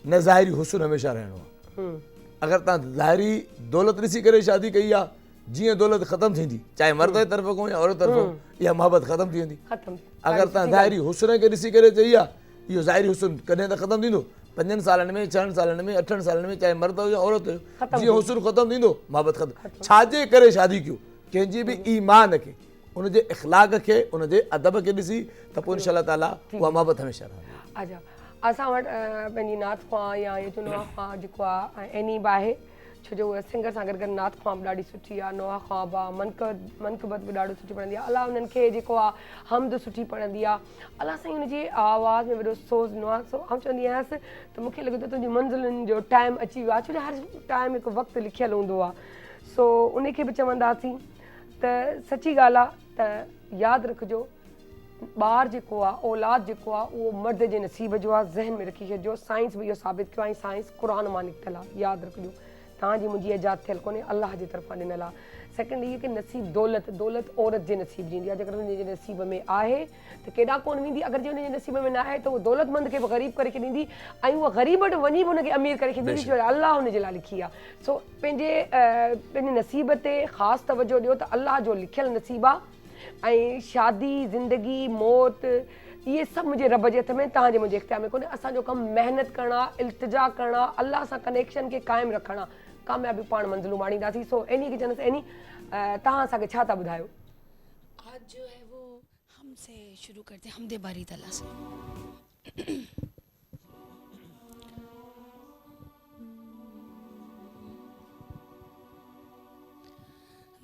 न ज़ाहिरी हुस्न हमेशह रहणो आहे। अगरि तव्हां ज़ाहिरी दौलत ॾिसी करे शादी कई आहे, जीअं दौलत ख़तमु थींदी, चाहे मर्द जे तरफ़ खां या औरत तरफ़, इहा मोहबत ख़तमु थी वेंदी। अगरि तव्हां ज़ाहिरी हुस्न खे ॾिसी करे चई आहे, इहो ज़ाहिरी हुस्न कॾहिं त ख़तमु थींदो, 5 सालनि में, 6 सालनि में, 8 सालनि में, चाहे मर्द हुजे या औरत हुजे, जीअं हुस्न ख़तमु थींदो मोहबत ख़तमु। छाजे करे शादी कयो? कंहिंजी बि ईमान खे, उनजे इख़लाक़ खे, उनजे अदब खे ॾिसी त पोइ इंशाअल्लाह ताला उहा मोहबत हमेशह रहंदी। अच्छा असां वटि पंहिंजी नात ख़्वां या ये जो नोहा ख़्वां जेको आहे एनीब आहे, छो जो उहा सिंगर सां गॾु गॾु नात ख़्वां बि ॾाढी सुठी आहे, नोहा ख़्वां बि आहे, मनक़बत बि ॾाढो सुठी पढ़ंदी आहे। अलाह उन्हनि खे जेको आहे हमद सुठी पढ़ंदी आहे। अलाह साईं हुनजी आवाज़ में वॾो सोज़ नोहा सो आउं चवंदी आहियांसि त मूंखे लॻे थो तुंहिंजी मंज़िलुनि जो टाइम अची वियो आहे, छो जो हर टाइम हिकु वक़्तु लिखियलु हूंदो आहे। सो उनखे बि चवंदासीं त सची ॻाल्हि आहे त यादि रखिजो ॿार जेको आहे, औलाद जेको आहे, उहो मर्द जे नसीब जो आहे। ज़हन में रखी छॾिजो, साइंस बि इहो साबित कयो आहे, साइंस क़ुर मां निकितल आहे। यादि रखिजो, तव्हांजी मुंहिंजी ईजाद थियल कोन्हे, अलाह जे तरफ़ां ॾिनल आहे। सेकेंड इहो की नसीब दौलत औरत जे नसीब जी ईंदी आहे। जेकर हुनजे नसीब में आहे त केॾा कोन वेंदी, अगरि जे हुनजे नसीब में न आहे त उहो दौलतमंद खे बि ग़रीब करे छॾींदी, ऐं उहा ग़रीब वटि वञी बि हुनखे अमीर करे छॾींदी, छो अलाह हुनजे लाइ लिखी आहे। सो पंहिंजे नसीब ते ख़ासि तवजो ॾियो त अलाह जो लिखियलु नसीब आहे। ऐं शादी, ज़िंदगी, मौत, इहे सभु मुंहिंजे रब जे हथ में, तव्हांजे मुंहिंजे इख़्तियार में कोन्हे। असांजो कमु महिनत करणु आहे, इल्तिजा करणु आहे, अलाह सां कनेक्शन खे क़ाइमु रखणु आहे। कामयाबी पाण मंज़िलूं माणींदासीं। सो एनी खे चवंदसि एनी तव्हां असांखे छा था ॿुधायो? आज जो है वो हमसे शुरू करते हैं, हमदे बारी तला से।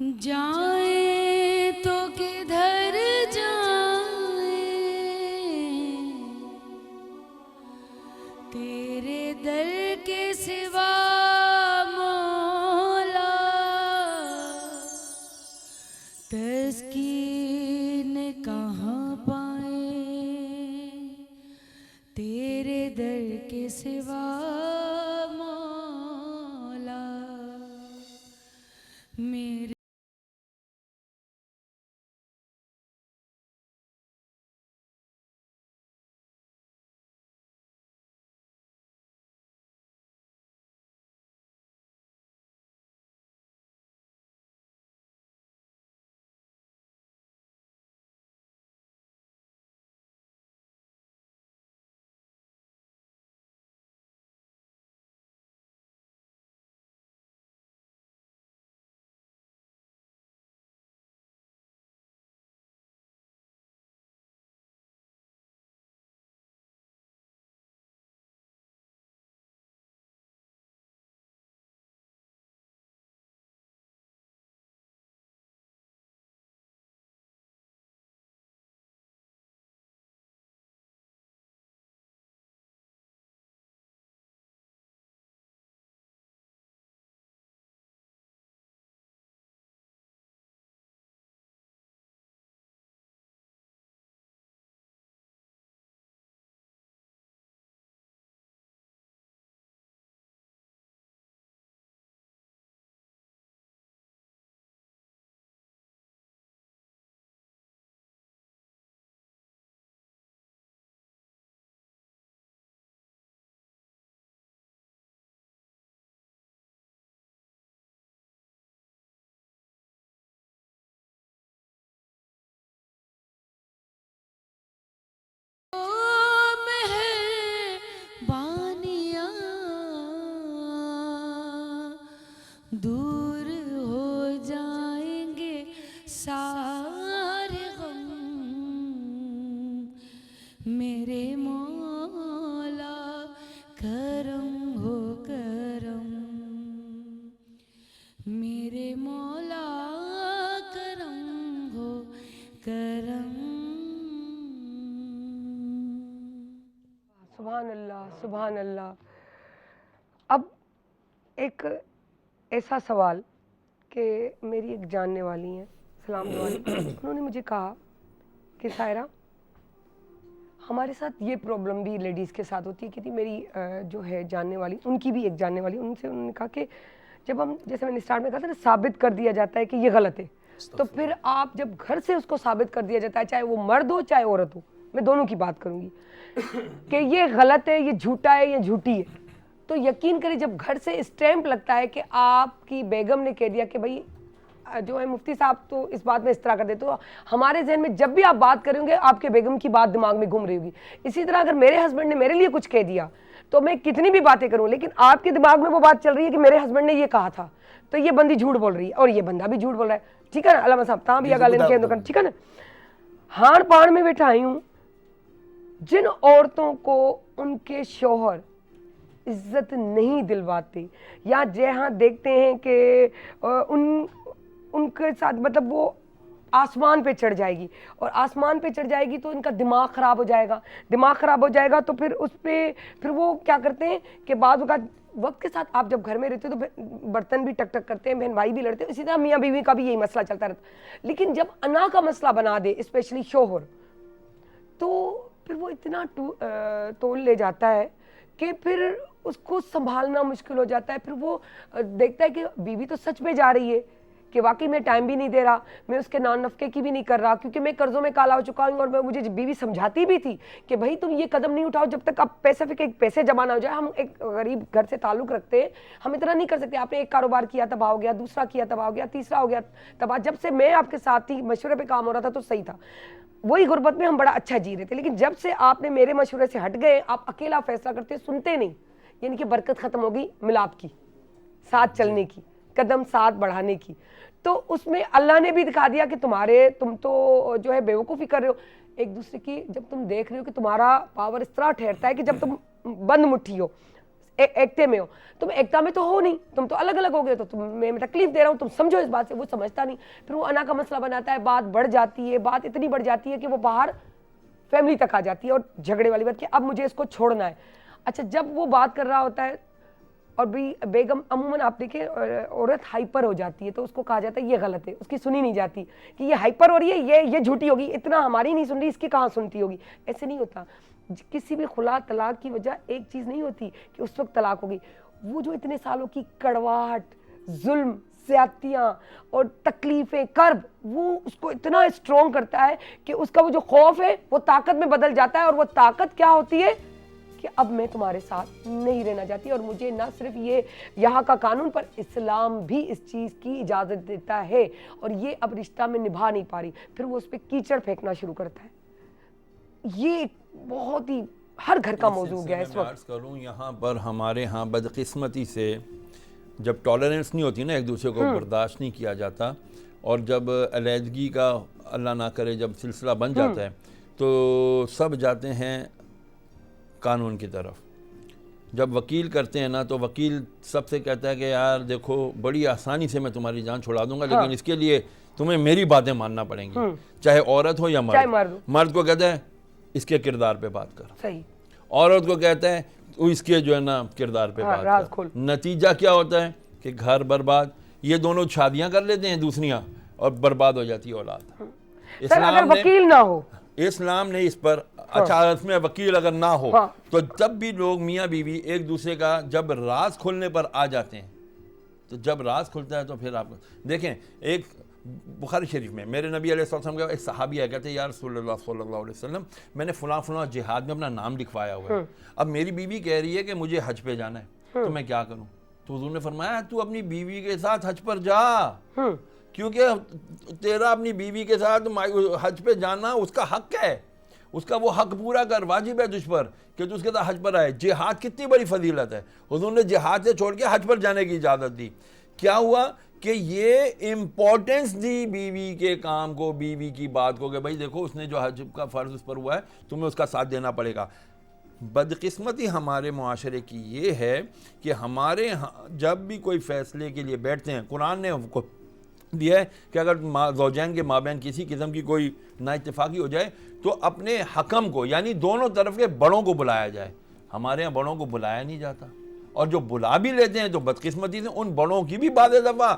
जाए तो किधर जाए, तेरे दर के सिवा मौला, तस्कीन कहाँ पाए तेरे दर के सिवा मौला। मेरे दूर हो जाएंगे सारे गम, मेरे मौला करम हो करम, मेरे मौला करम हो करम। सुभान अल्लाह, सुभान अल्लाह। अब एक ऐसा सवाल कि मेरी एक जानने वाली हैं, सलाम वाली, उन्होंने मुझे कहा कि सायरा, हमारे साथ ये प्रॉब्लम भी लेडीज़ के साथ होती है कि मेरी जो है जानने वाली, उनकी भी एक जानने वाली, उनसे उन्होंने कहा कि जब हम, जैसे मैंने स्टार्ट में कहा था ना, साबित कर दिया जाता है कि ये गलत है, तो फिर आप जब घर से उसको साबित कर दिया जाता है, चाहे वो मर्द हो चाहे औरत हो, मैं दोनों की बात करूँगी, कि ये गलत है, ये झूठा है, ये झूठी है, तो यकीन करिए जब घर से स्टैंप लगता है कि आपकी बेगम ने कह दिया कि भाई जो है मुफ्ती साहब तो इस बात में इस तरह कर देते, तो हमारे जहन में जब भी आप बात करेंगे आपके बेगम की बात दिमाग में घूम रही होगी। इसी तरह अगर मेरे हस्बैंड ने मेरे लिए कुछ कह दिया तो मैं कितनी भी बातें करूं, लेकिन आपके दिमाग में वो बात चल रही है कि मेरे हस्बैंड ने ये कहा था, तो ये बंदी झूठ बोल रही है और ये बंदा भी झूठ बोल रहा है। ठीक है ना अल्लाह साहब, ता भी अगले के, ठीक है ना। हाड़ पाड़ में बैठा आई हूँ, जिन औरतों को उनके शौहर इज्जत नहीं दिलवाते, या जहाँ देखते हैं कि उनके साथ मतलब वो आसमान पे चढ़ जाएगी, और आसमान पे चढ़ जाएगी तो इनका दिमाग ख़राब हो जाएगा, दिमाग ख़राब हो जाएगा तो फिर उस पर फिर वो क्या करते हैं कि बाद वक्त के साथ आप जब घर में रहते हो तो बर्तन भी टक टक करते हैं, बहन भाई भी लड़ते हैं, इसी तरह मियाँ बीवी का भी यही मसला चलता रहता है। लेकिन जब अना का मसला बना दे स्पेशली शोहर, तो फिर वो इतना तोल ले जाता है कि फिर उसको संभालना मुश्किल हो जाता है। फिर वो देखता है कि बीवी तो सच में जा रही है, कि वाकई में टाइम भी नहीं दे रहा, मैं उसके नान नफ़के की भी नहीं कर रहा, क्योंकि मैं कर्ज़ों में काला हो चुका हूँ। और मैं मुझे बीवी समझाती भी थी कि भाई तुम ये कदम नहीं उठाओ जब तक आप पैसे जमा ना हो जाए। हम एक गरीब घर से ताल्लुक़ रखते हैं, हम इतना नहीं कर सकते। आपने एक कारोबार किया तबाह हो गया, दूसरा किया तबाह हो गया, तीसरा हो गया तबाह। जब से मैं आपके साथ थी, मशवरे पे काम हो रहा था तो सही था, वही गुर्बत में हम बड़ा अच्छा जी रहे थे। लेकिन जब से आपने मेरे मशवरे से हट गए, आप अकेला फैसला करते, सुनते नहीं, यानी कि बरकत ख़त्म हो गई मिलाप की, साथ चलने की, कदम साथ बढ़ाने की। तो उसमें अल्लाह ने भी दिखा दिया कि तुम तो जो है बेवकूफ़ी कर रहे हो एक दूसरे की। जब तुम देख रहे हो कि तुम्हारा पावर इस तरह ठहरता है कि जब तुम बंद मुट्ठी हो, एकते में हो, तुम एकता में तो हो नहीं, तुम तो अलग अलग हो गए, तो तुम्हें मैं तकलीफ दे रहा हूँ, तुम समझो इस बात से। वो समझता नहीं, फिर वो अना का मसला बनाता है, बात बढ़ जाती है, बात इतनी बढ़ जाती है कि वो बाहर फैमिली तक आ जाती है, और झगड़े वाली बात कि अब मुझे इसको छोड़ना है। अच्छा, जब वो बात कर रहा होता है और भी बेगम, अमूमन आप देखिए औरत हाइपर हो जाती है तो उसको कहा जाता है ये गलत है, उसकी सुनी नहीं जाती कि ये हाइपर हो रही है, ये झूठी होगी, इतना हमारी नहीं सुन रही, इसकी कहाँ सुनती होगी। ऐसे नहीं होता। किसी भी खुला तलाक की वजह एक चीज़ नहीं होती कि उस वक्त तलाक होगी, वो जो इतने सालों की कड़वाहट, जुल्म, ज़्यादतियाँ और तकलीफ़ें, कर्ब, वो उसको इतना स्ट्रॉन्ग करता है कि उसका वो जो खौफ है वो ताकत में बदल जाता है। और वो ताकत क्या होती है कि अब मैं तुम्हारे साथ नहीं रहना चाहती। और मुझे ना सिर्फ ये यहाँ का कानून, पर इस्लाम भी इस चीज़ की इजाज़त देता है, और ये अब रिश्ता में निभा नहीं पा रही, फिर वो उस पर कीचड़ फेंकना शुरू करता है। ये बहुत ही हर घर का मौजू हो गया है इस वक्त। करूँ यहाँ पर हमारे यहाँ बदकिस्मती से जब टॉलरेंस नहीं होती ना, एक दूसरे को बर्दाश्त नहीं किया जाता, और जब अलहदगी का अल्लाह ना करे जब सिलसिला बन जाता है तो सब जाते हैं कानून की तरफ। जब वकील करते हैं ना तो वकील सबसे कहता है कि यार देखो बड़ी आसानी से मैं तुम्हारी जान छुड़ा दूंगा, लेकिन इसके लिए तुम्हें मेरी बातें मानना पड़ेंगी, चाहे औरत हो या मर्द। मर्द को कहता है इसके किरदार पे बात कर, सही। औरत को कहता है तू इसके जो है ना किरदार पे बात कर। नतीजा क्या होता है कि घर बर्बाद, ये दोनों शादियां कर लेते हैं दूसरियां और बर्बाद हो जाती है औलाद। अगर वकील ना हो, इस्लाम ने इस पर अच्छा, इसमें वकील अगर ना हो तो तब भी लोग मियाँ बीवी एक दूसरे का जब राज खोलने पर आ जाते हैं, तो जब राज खुलता है तो फिर आप देखें, एक बुखारी शरीफ में मेरे नबी अलैहिस्सलाम का एक सहाबी है, कहते हैं यार रसूलुल्लाह सल्लल्लाहु अलैहि वसल्लम, मैंने फ़लाँ जिहाद में अपना नाम लिखवाया हुआ है, अब मेरी बीवी कह रही है कि मुझे हज पे जाना है, तो मैं क्या करूँ? तो हुज़ूर ने फरमाया तू अपनी बीवी के साथ हज पर जा, क्योंकि तेरा अपनी बीवी के साथ हज पे जाना उसका हक है, उसका वो हक पूरा कर, वाजिब है तुझ पर कि तू उसके साथ हज पर आए। जिहाद कितनी बड़ी फजीलत है, हुज़ूर ने जिहाद से छोड़ के हज पर जाने की इजाज़त दी क्या हुआ कि ये इम्पोर्टेंस दी बीवी के काम को, बीवी की बात को, कि भाई देखो उसने जो हज का फ़र्ज उस पर हुआ है, तुम्हें उसका साथ देना पड़ेगा। बदकिस्मती हमारे मुआशरे की ये है कि हमारे यहाँ जब भी कोई फ़ैसले के लिए बैठते हैं, कुरान ने हमको दिया है कि अगर ज़ौजैन के माबैन किसी किस्म की कोई नाइत्तेफाकी हो जाए तो अपने हकम को, यानी दोनों तरफ के बड़ों को बुलाया जाए। हमारे यहाँ बड़ों को बुलाया नहीं जाता, और जो बुला भी लेते हैं तो बदकिस्मती से उन बड़ों की भी बाद दफ़ा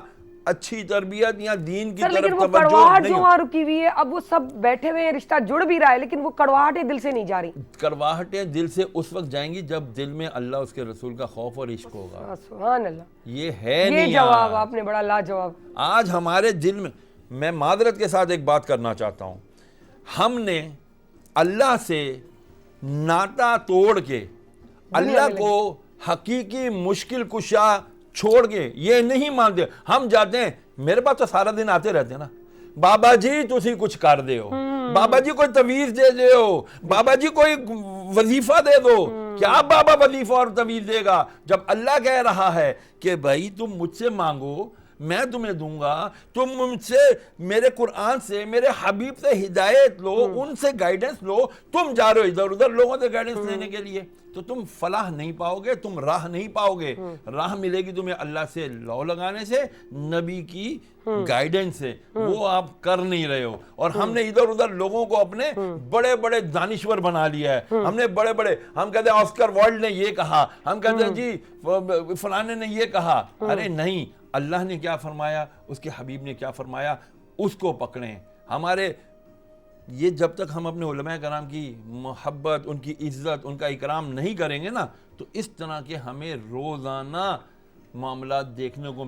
अच्छी तरबियत या दीन की सर, लेकिन तरफ वो तवज्जो कड़वाहट नहीं जो होती। वहाँ रुकी हुई है, अब वो सब बैठे हुए हैं, रिश्ता जुड़ भी रहा है, लेकिन वो कड़वाहटें दिल से नहीं जा रही। करवाहटें दिल से उस वक्त जाएंगी जब दिल में अल्लाह उसके रसूल का खौफ और इश्क होगा। सुभान अल्लाह, ये है ये नहीं। जवाब आज आपने बड़ा लाजवाब। आज हमारे दिल में, मैं मादरत के साथ एक बात करना चाहता हूँ, हमने अल्लाह से नाता तोड़ के अल्लाह को हकीकी मुश्किल कुशा छोड़ के ये नहीं मानते। हम जाते हैं, मेरे पास तो सारा दिन आते रहते हैं ना, बाबा जी तुसी कुछ कर दे हो, बाबा जी कोई तवीज दे दे हो, बाबा जी कोई वजीफा दे दो। क्या बाबा वजीफा और तवीज देगा जब अल्लाह कह रहा है कि भाई तुम मुझसे मांगो मैं तुम्हें दूंगा, तुम मुझसे, मेरे कुरान से, मेरे हबीब से हिदायत लो, उनसे गाइडेंस लो। तुम जा रहे हो इधर उधर लोगों से गाइडेंस लेने के लिए, तो तुम फलाह नहीं पाओगे, तुम राह नहीं पाओगे। राह मिलेगी तुम्हें अल्लाह से लौ लगाने से, नबी की गाइडेंस से। वो आप कर नहीं रहे हो, और हमने इधर उधर लोगों को अपने बड़े बड़े दानिश्वर बना लिया है। हमने बड़े बड़े, हम कहते हैं ऑस्कर वाइल्ड ने ये कहा, हम कहते हैं जी फलाने ने ये कहा। अरे नहीं, अल्लाह ने क्या फरमाया, उसके हबीब ने क्या फरमाया, उसको पकड़ें। हमारे ये जब तक हम अपने उलमाए कराम की मोहब्बत, उनकी इज्जत, उनका इकराम नहीं करेंगे ना, तो इस तरह के हमें रोज़ाना मामला देखने को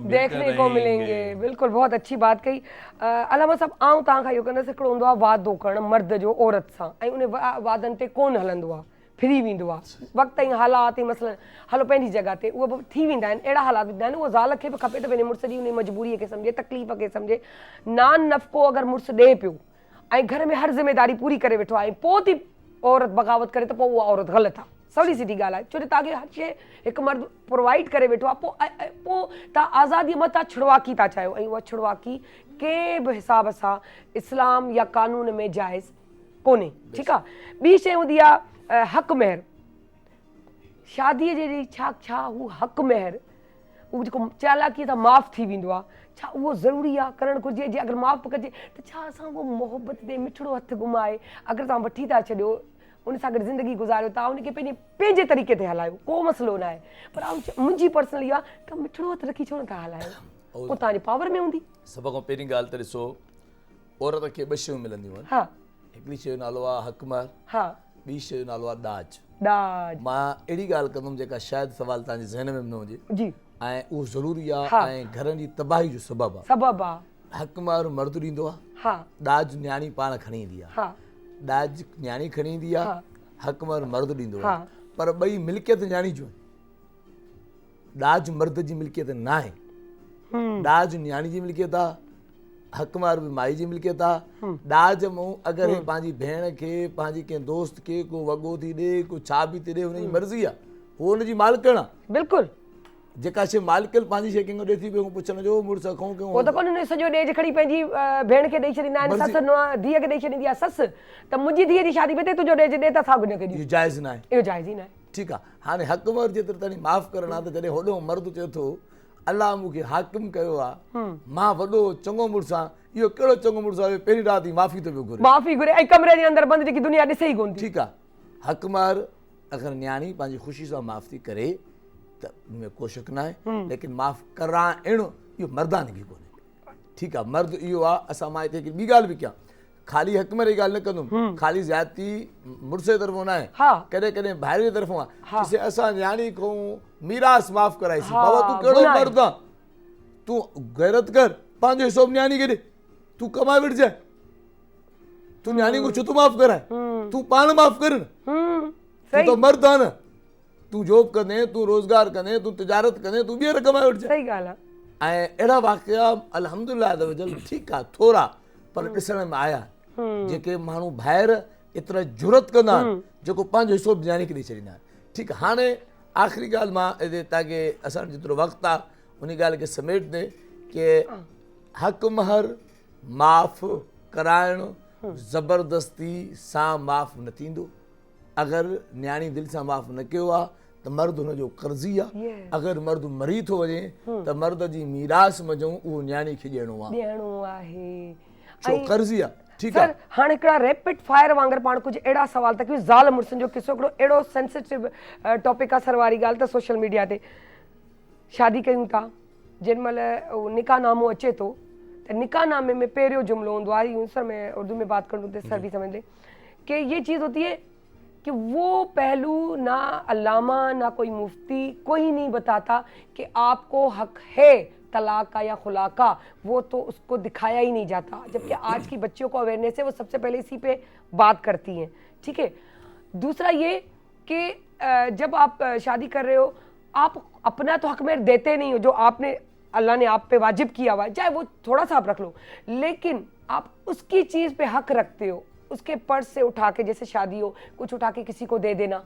मिलेंगे। बिल्कुल, बहुत अच्छी बात कही अलामा साहब। आऊं तव्हां खां इहो कंदसि, हिकिड़ो हूंदो आहे वादो करणु मर्द जो औरत सां, ऐं उन वादनि ते कोन हलंदो आहे, फिरी वेंदो आहे। वक़्त ऐं हालात ऐं मसइलनि हलो पंहिंजी जॻह ते उहे बि थी वेंदा आहिनि, अहिड़ा हालात हूंदा आहिनि। उहो ज़ाल खे बि खपे त पंहिंजे मुड़ुस जी उन मजबूरीअ खे सम्झे, तकलीफ़ खे सम्झे। नान नफ़को अगरि मुड़ुस ॾे पियो ऐं घर में हर ज़िम्मेदारी पूरी करे वेठो आहे, पोइ थी औरत बग़ावत करे, त पोइ उहा औरत ग़लति आहे। सवली सीधी ॻाल्हि आहे, छो जो तव्हांखे हर शइ हिकु मर्द प्रोवाइड करे वेठो आहे, पोइ तव्हां आज़ादीअ मथां छुड़वाकी था चाहियो, ऐं उहा छुड़वाकी कंहिं बि हिसाब सां इस्लाम या कानून में जाइज़ कोन्हे। ठीकु आहे। ॿी शइ हूंदी आहे हक़ महर। शादीअ जे छा हू हक़ महर, उहो जेको चालाकीअ सां माफ़ थी वेंदो आहे, छा उहो ज़रूरी आहे, करणु घुरिजे? जे अगरि माफ़ कजे त छा असां उहो मोहबत ते मिठड़ो हथु घुमाए, अगरि तव्हां वठी था छॾियो, उन सां गॾु ज़िंदगी गुज़ारियो, तव्हां उनखे पंहिंजे तरीक़े ते हलायो, को मसइलो न आहे। पर मुंहिंजी पर्सनली आहे त मिठड़ो हथु रखी छो नथा हलायो, उहो तव्हांजे पावर में हूंदी। सभ खां पहिरीं ॻाल्हि त ॾिसो, औरत खे ॿ शयूं मिलंदियूं आहिनि। हा, हिकिड़ी शइ जो नालो आहे हक़ महर, हा, ॿी शइ जो नालो आहे ॾाज। ॾाज, मां अहिड़ी ॻाल्हि कंदुमि जेका शायदि सवाल तव्हांजे ज़हन में न हुजे, जी, ऐं उहो ज़रूरी आहे, हा। ऐं घरनि जी तबाही जो सबबु आहे। सबबु आहे। हक़ महर मर्द ॾींदो आहे, हा, ॾाज न्याणी पाण खणी ईंदी आहे। हा, ॾाज न्याणी खणी ईंदी आहे, हा। हक़ महर मर्द ॾींदो हा। आहे, पर ॿई मिल्कियत न्याणी जूं आहिनि। ॾाज मर्द जी मिल्कियत न आहे, ॾाज न्याणी जी मिल्कियत आहे, हक़ महर बि माई जी मिल्कियत आहे। ॾाज मां अगरि हे पंहिंजी भेण खे, पंहिंजी कंहिं दोस्त खे को वॻो थी ॾे, को छा बि थी ॾे, हुनजी मर्ज़ी आहे, उहो हुनजी मालिकण आहे। बिल्कुलु। जेका शइ मालिकल पंहिंजी शइ कंहिंखो ॾे थी पियो, पुछण जो मुड़ुस खऊं कयूं, उहो त कोन्हे, सॼो ॾेज खणी पंहिंजी भेण खे ॾेई छॾींदा आहिनि, ससु धीअ खे ॾेई छॾींदी आहे ससु, त मुंहिंजी धीअ जी शादी में ते तुंहिंजो ॾेज ॾे त असां बि हिनखे ॾियूं, इहो जाइज़ न आहे। इहो जाइज़ ई न आहे। ठीकु आहे। हाणे हक़ महर जेतिरो ताईं माफ़ करणु आहे, त जॾहिं होॾो मर्द चए थो अलाह मूंखे हाकिम कयो आहे, मां वॾो चङो मुड़ुसु आहियां, इहो कहिड़ो चङो मुड़ुसु आहे, पहिरीं राति ई माफ़ी थो पियो घुरे, माफ़ी घुरे, ऐं कमरे जे अंदरि बंदि जेकी दुनिया ॾिसे ई कोन थी। ठीकु आहे। हक़ महर अगरि न्याणी पंहिंजी ख़ुशी सां माफ़ थी करे त हुन में को शक न आहे, लेकिन माफ़ कराइणु अहिड़ो इहो मर्दानगी कोन्हे। ठीकु आहे। मर्द इहो आहे। असां मां हिते हिकिड़ी ॿी ॻाल्हि बि कयां, ख़ाली हक़ महर जी ॻाल्हि न कंदुमि, ख़ाली ज़्यादती मुड़ुस जे तरफ़ो न आहे, हा। कॾहिं कॾहिं भाइर जे तरफ़ो आहे। हा। ॾिसे असां न्याणी खां मीरास माफ़ कराईसीं, हा, बाबा तूं कहिड़ो गुनाह आहे। मर्द आहे, तूं गैरत कर, पंहिंजो हिसो न्याणी खे ॾे, तूं कमाए विझजाए, तूं न्याणी को छो थो माफ़ कराए, तूं पाण माफ़ कर न, तूं त मर्द आहे न, तूं जॉब कंदे, तूं रोज़गार कंदे, तूं तिजारत कंदे, तूं ॿीहर कमाए वठिजाए। सही ॻाल्हि आहे। ऐं अहिड़ा वाक़िया अल्हम्दुलिल्लाह ठीकु आहे, थोरा पर ॾिसण में आया, जेके माण्हू ॿाहिरि एतिरा जुरत कंदा आहिनि, जेको पंहिंजो हिसो न्याणी खे ॾेई छॾींदा आहिनि। ठीकु आहे। हाणे आख़िरी ॻाल्हि मां तव्हांखे, असांजो जेतिरो वक़्तु आहे उन ॻाल्हि खे समेट दे कि हक़ महर माफ़ कराइणु ज़बरदस्ती सां माफ़ न थींदो। अगरि न्याणी दिलि सां माफ़ न कयो आहे त मर्द हुनजो कर्ज़ी आहे। अगरि मर्द मरी थो वञे त मर्द जी मीरास मजूं उहो न्याणी खे ॾियणो आहे, छो कर्ज़ी आहे। ठीकु आहे। सर हाणे हिकिड़ा रैपिड फायर वांगुरु पाण कुझु अहिड़ा सवाल था कयूं। ज़ाल मुड़ुसनि जो किसो हिकिड़ो अहिड़ो सेंसिटिव टॉपिक आहे सर वारी ॻाल्हि त सोशल मीडिया ते शादी कयूं था, जिन महिल निकाह नामो अचे थो त निकाह नामे में पहिरियों जुमिलो हूंदो आहे, यूं सर मैं उर्दू में बात करूँ तो सर भी समझ लें कि ये चीज़ होती है कि वो पहलू ना अल्लामा ना कोई मुफ्ती कोई नहीं बताता कि आपको हक है तलाक का या खुला का, वो तो उसको दिखाया ही नहीं जाता। जबकि आज की बच्चियों को अवेयरनेस है, वो सबसे पहले इसी पे बात करती हैं। ठीक है। दूसरा ये कि जब आप शादी कर रहे हो आप अपना तो हक में देते नहीं हो, जो आपने अल्लाह ने आप पे वाजिब किया हुआ है, चाहे वो थोड़ा सा आप रख लो, लेकिन आप उसकी चीज़ पे हक रखते हो। उसके पर्स से उठा के, जैसे शादी हो कुछ उठा के किसी को दे देना,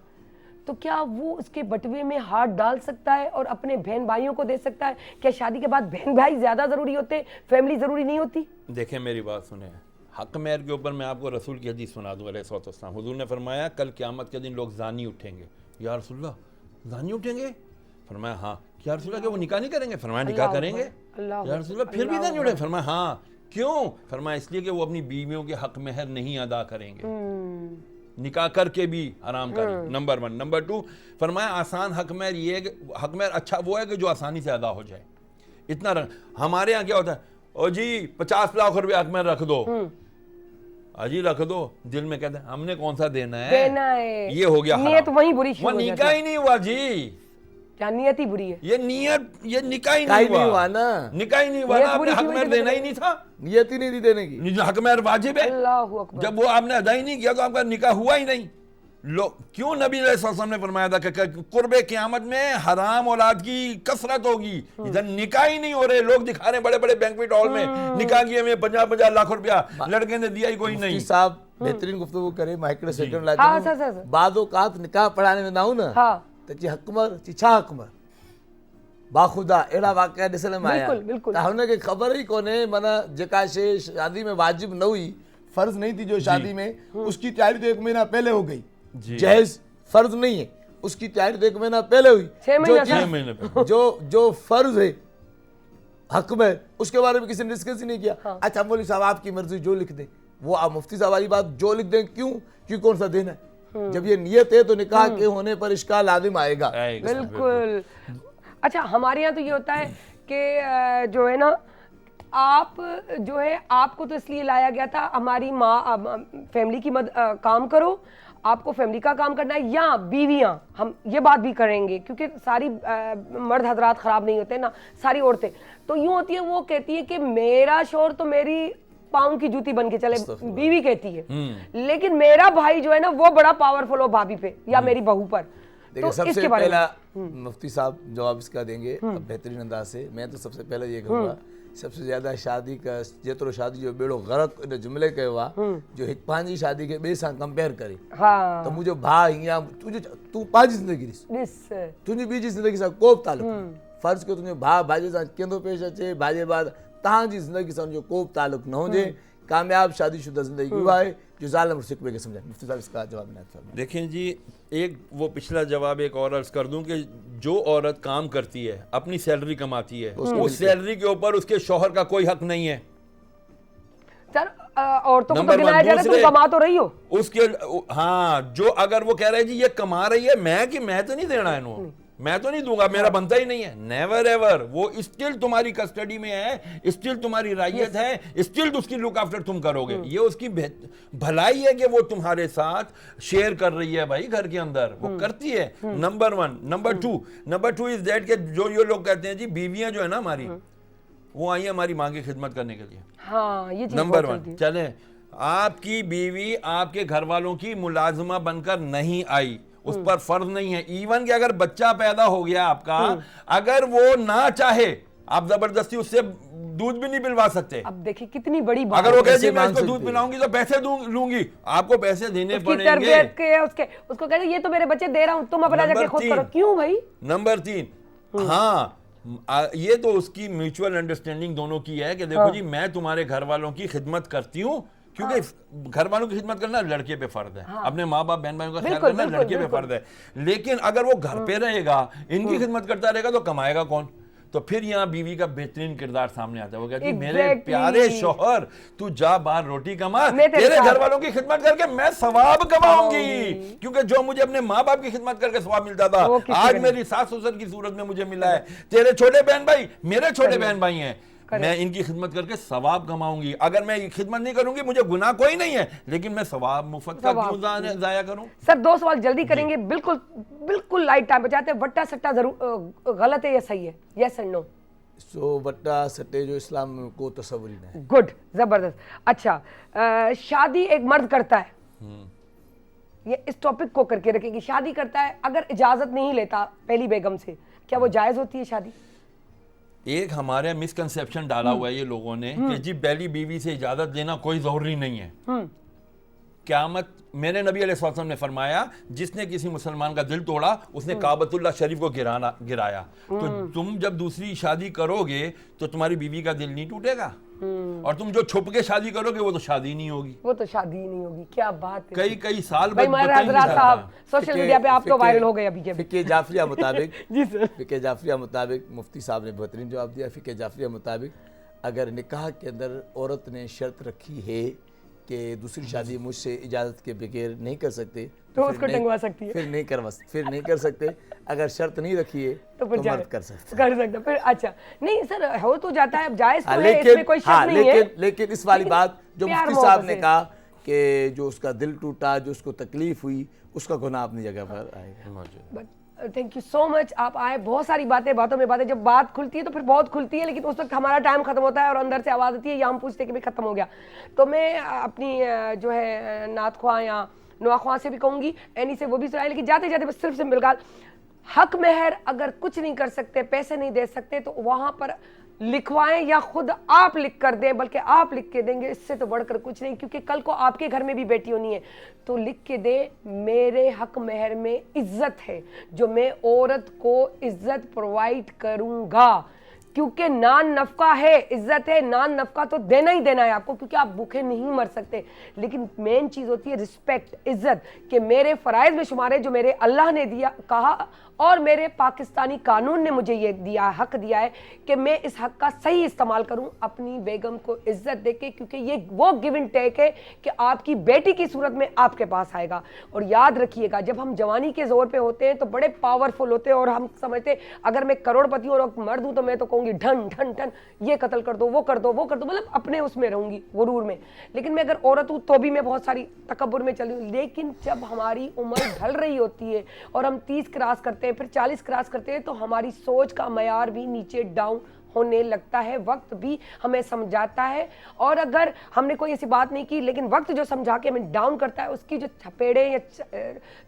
तो क्या वो उसके बटुए में हाथ डाल सकता है और अपने बहन भाइयों को दे सकता है? क्या शादी के बाद बहन भाई ज़्यादा ज़रूरी होते, फैमिली ज़रूरी नहीं होती? देखें मेरी बात सुने, हक मेहर के ऊपर मैं आपको रसूल की हदीस सुना दूँ अलैहिस्सलाम। हुजूर ने फरमाया कल क़यामत के दिन लोग ज़ानी उठेंगे। या रसूलल्लाह ज़ानी उठेंगे? फरमाया हाँ। क्या रसूलल्लाह कि वो निकाह नहीं करेंगे? फरमाया निकाह करेंगे। या रसूलल्लाह फिर भी ज़ानी उठेंगे? फरमाया हाँ। क्यों? फरमाया इसलिए कि वो अपनी बीवियों के हक मेहर नहीं अदा करेंगे, निकाह करके भी हराम करें। नंबर 1। नंबर 2 फरमाया आसान हक मेहर ये है कि हक मेहर अच्छा वो है कि जो आसानी से अदा हो जाए। इतना हमारे यहाँ क्या होता है, ओ जी 50 लाख रुपया हक मेहर रख दो, अजी रख दो, दिल में कहते हैं हमने कौन सा देना है, ये हो गया नियत वही बुरी, वो निकाह ही नहीं हुआ जी। क्या नियत ही बुरी है? ये नियत, ये निकाह ही नहीं हुआ ना, निकाह ही नहीं हुआ ना। आपने हक मेहर देना ही नहीं था, नियत ही नहीं थी देने की। हक मेहर वाजिब है, अल्लाहु अकबर। जब वो आपने अदा ही नहीं किया तो आपका निकाह हुआ ही नहीं। क्यों नबी अलैहिस्सलाम ने फरमाया था कि कुर्बे क़यामत में हराम औलाद की कसरत होगी। इधर निकाह ही नहीं हो रहे, लोग दिखा रहे बड़े बड़े बैंक्वेट हॉल में निकाह किए में 50-50 लाख रुपया, लड़के ने दिया ही कोई नहीं। साहब बेहतरीन गुफ्तगू करे, मां हिकिड़े सेकंड लाइ हाँ, सर, सर। बाद औकात निकाह पढ़ाने में ना हूं ना, त जी हकमर जी छा हकमर बाखुदा अहिड़ा वाक़िया ॾिसण में आया त हुनखे ख़बर ई कोन्हे माना जेका शइ शादी में वाजिब न हुई, फर्ज नहीं थी जो शादी में, उसकी तैयारी तो 1 महीना पहले हो गई। जहेज फर्ज नहीं है, उसकी तैयारी तो 1 महीना पहले हुई। 6 महीने जो फर्ज है हक में, उसके बारे में किसी ने डिस्कस ही नहीं किया। अच्छा मौलवी साहब आपकी मर्जी जो लिख दे, वो आप मुफ्ती साहब वाली बात जो लिख दें, क्यों कौन सा देना है? जब ये नियत है तो निकाह के होने पर इसका लाजिम आएगा। बिल्कुल। अच्छा हमारे यहाँ तो ये होता है कि जो है ना, आप जो है आपको तो इसलिए लाया गया था हमारी माँ फैमिली की काम करो, आपको फैमिली का काम करना है, या बीवियाँ, हम ये बात भी करेंगे क्योंकि सारी मर्द हजरात ख़राब नहीं होते ना, सारी औरतें तो यूँ होती है, वो कहती है कि मेरा शोहर तो मेरी पाँव की जूती बन के चले, बीवी कहती है, लेकिन मेरा भाई जो है ना वो बड़ा पावरफुल हो भाभी पे या मेरी बहू पर। देखिए सबसे पहला मुफ्ती साहब जवाब इसका देंगे बेहतरीन अंदाज से। मैं तो सबसे पहले ये कहूँगा, सबसे ज्यादा शादी का जेतिरो शादी जो बेड़ो गरक इन जुमले कयो आहे, जो हिकु पंहिंजी शादी खे ॿिए सां कंपेयर करे त मुंहिंजो भाउ हीअं, तूं पंहिंजी ज़िंदगी ॾिस, तुंहिंजी ॿी जी ज़िंदगी सां को बि तालुक, फर्ज़ कयो तुंहिंजो भाउ भाॼे सां कीअं थो पेश अचे, भाॼे बाद तव्हांजी ज़िंदगी सां हुनजो को बि तालुक न हुजे, कामयाब शादीशुदा ज़िंदगी उहा आहे जो ज़ाल मुड़ुस हिक ॿिए खे सम्झनि। मुफ्ती साहब इसका जवाब नहीं। देखें जी, एक वो पिछला जवाब एक और अर्ज कर दूं कि जो औरत काम करती है, अपनी सैलरी कमाती है, उस सैलरी के ऊपर उसके शौहर का कोई हक नहीं है। सर औरतों को तो गिनाया जा रहा है, तुम कमा तो रही हो उसके, हाँ, जो अगर वो कह रहे हैं जी ये कमा रही है, मैं तो नहीं देना इन्हों, मैं तो नहीं दूंगा, मेरा बनता ही नहीं है, नेवर एवर। वो स्टिल तुम्हारी कस्टडी में है, स्टिल तुम्हारी रायत है, स्टिल उसकी लुक आफ्टर तुम करोगे। ये उसकी भलाई है कि वो तुम्हारे साथ शेयर कर रही है भाई, घर के अंदर वो करती है। Number 1। Number two is that कि जो ये लोग कहते हैं जी बीवियां जो है ना हमारी, वो आई है हमारी माँ की खिदमत करने के लिए। हाँ, ये नंबर 1। चले, आपकी बीवी आपके घर वालों की मुलाजमा बनकर नहीं आई, उस पर फर्ज नहीं है। इवन कि अगर बच्चा पैदा हो गया आपका, अगर वो ना चाहे आप जबरदस्ती उससे दूध भी नहीं पिलवा सकते। अब देखिए कितनी बड़ी बात, अगर वो कहे मैं इसको दूध पिलाऊंगी तो पैसे लूंगी, आपको पैसे देने पड़ेंगे। उसको कहते ये तो मेरे बच्चे दे रहा हूं, तुम अपना जाके खुद करो। क्यों भाई? नंबर 3, हाँ ये तो उसकी म्यूचुअल अंडरस्टैंडिंग दोनों की है कि देखो जी मैं तुम्हारे घर वालों की खिदमत करती हूँ, क्योंकि घर वालों की खिदमत करना लड़के पे फर्ज है, अपने माँ बाप बहन भाइयों का ख्याल बिल्कुल, करना बिल्कुल, लड़के पे बिल्कुल। फर्ज है। लेकिन अगर वो घर पे रहेगा, इनकी खिदमत करता रहेगा तो कमाएगा कौन? तो फिर यहाँ बीवी का बेहतरीन किरदार सामने आता है। वो कहती है मेरे Exactly. प्यारे शौहर, तू जा बाहर रोटी कमा, मैं तेरे तेरे साथ घर वालों की खिदमत करके मैं सवाब कमाऊंगी, क्योंकि जो मुझे अपने माँ बाप की खिदमत करके सवाब मिलता था, वो किसी आज का मेरी सास ससुर की सूरत में मुझे मिला है। तेरे छोटे बहन भाई मेरे छोटे बहन भाई हैं, मैं इनकी खिदमत करके सवाब कमाऊंगी। अगर मैं ये खिदमत नहीं करूंगी मुझे गुनाह कोई नहीं है, लेकिन मैं सवाब मुफ्त का क्यों जाया करूं? सर 2 सवाल जल्दी करेंगे, बिल्कुल बिल्कुल लाइट टाइम बचाते हैं। वट्टा सट्टा जरूर गलत है या सही है? Yes and no? सो वट्टा सट्टे जो इस्लाम में को तस्वुर ही नहीं है। गुड, जबरदस्त। अच्छा, शादी एक मर्द करता है, ये इस टॉपिक को करके रखेगी, शादी करता है, अगर इजाजत नहीं लेता पहली बेगम से, क्या वो जायज होती है शादी? एक हमारे मिसकंसेप्शन डाला हुआ है ये लोगों ने कि जी पहली बीवी से इजाजत लेना कोई जरूरी नहीं है। क़यामत, मेरे नबी अलैहिस्सलाम ने फरमाया जिसने किसी मुसलमान का दिल तोड़ा उसने काबतुल्लाह शरीफ को गिराया। तो तुम जब दूसरी शादी करोगे तो तुम्हारी बीवी का दिल नहीं टूटेगा, और तुम जो छुप के शादी करोगे वो तो शादी नहीं होगी, वो तो शादी ही नहीं होगी। क्या बात है, कई साल भाई बाद हजरात साहब सोशल मीडिया पे आप तो वायरल हो गए अभी के अभी। फिके जाफरिया मुताबिक जी सर। फिके जाफरिया मुताबिक मुफ्ती साहब ने बेहतरीन जवाब दिया। फिके जाफरिया मुताबिक अगर निकाह के अंदर औरत ने शर्त रखी है कि दूसरी शादी मुझसे इजाज़त के बगैर नहीं कर सकते, तो फिर उसको नहीं- टंगवा सकती है। फिर नहीं कर सकते। अगर शर्त नहीं रखी है तो फिर तो जाए- मर्द कर सकते। कर सकता फिर। अच्छा नहीं सर, हो तो जाता है, अब जायज तो हाँ, है, इसमें कोई शक नहीं है। लेकिन इस वाली लेकिन बात जो प्यार मुफ्ती साहब मोहब्बत ने से। कहा कि जो उसका दिल टूटा, जो उसको तकलीफ हुई, उसका गुनाह अपनी जगह पर आएगा। थैंक यू सो मच, आप आए। बहुत सारी बातों में बातें, जब बात खुलती है तो फिर बहुत खुलती है, लेकिन उस वक्त हमारा टाइम खत्म होता है और अंदर से आवाज़ आती है या हम पूछते हैं कि भाई खत्म हो गया। तो मैं अपनी जो है नात ख्वां या नुआ ख्वां से भी कहूँगी, एनी से वो भी सुनाए, लेकिन जाते जाते बस सिर्फ सिंपल गाल, हक महर अगर कुछ नहीं कर सकते, पैसे नहीं दे सकते, तो वहाँ पर लिखवाएं या खुद आप लिख कर दें, बल्कि आप लिख के देंगे, इससे तो बढ़कर कुछ नहीं, क्योंकि कल को आपके घर में भी बेटी होनी है। तो लिख के दे, मेरे हक महर में इज्जत है, जो मैं औरत को इज्जत प्रोवाइड करूंगा, क्योंकि नान नफका है, इज्जत है, नान नफका तो देना ही देना है आपको, क्योंकि आप भूखे नहीं मर सकते। लेकिन मेन चीज़ होती है रिस्पेक्ट, इज्जत, कि मेरे फ़राइज़ में शुमार है जो मेरे अल्लाह ने दिया कहा, और मेरे पाकिस्तानी कानून ने मुझे ये दिया, हक दिया है कि मैं इस हक का सही इस्तेमाल करूं अपनी बेगम को इज्जत देके, क्योंकि ये वो गिव एंड टेक है कि आपकी बेटी की सूरत में आपके पास आएगा। और याद रखिएगा, जब हम जवानी के जोर पे होते हैं तो बड़े पावरफुल होते हैं, और हम समझते अगर मैं करोड़पति और मर्द हूं तो मैं तो कहूँगी ढन ढन ढन, ये कत्ल कर दो, वो कर दो, वो कर दो, मतलब अपने उसमें रहूंगी, गुरूर में। लेकिन मैं अगर औरत हूँ तो भी मैं बहुत सारी तकब्बुर में चली हूँ। लेकिन जब हमारी उम्र ढल रही होती है और हम 30 क्रॉस करते हैं, फिर 40 क्रॉस करते हैं, तो हमारी सोच का मयार भी नीचे डाउन होने लगता है, वक्त भी हमें समझाता है। और अगर हमने कोई ऐसी बात नहीं की, लेकिन वक्त जो समझा के हमें डाउन करता है, उसकी जो थपेड़े या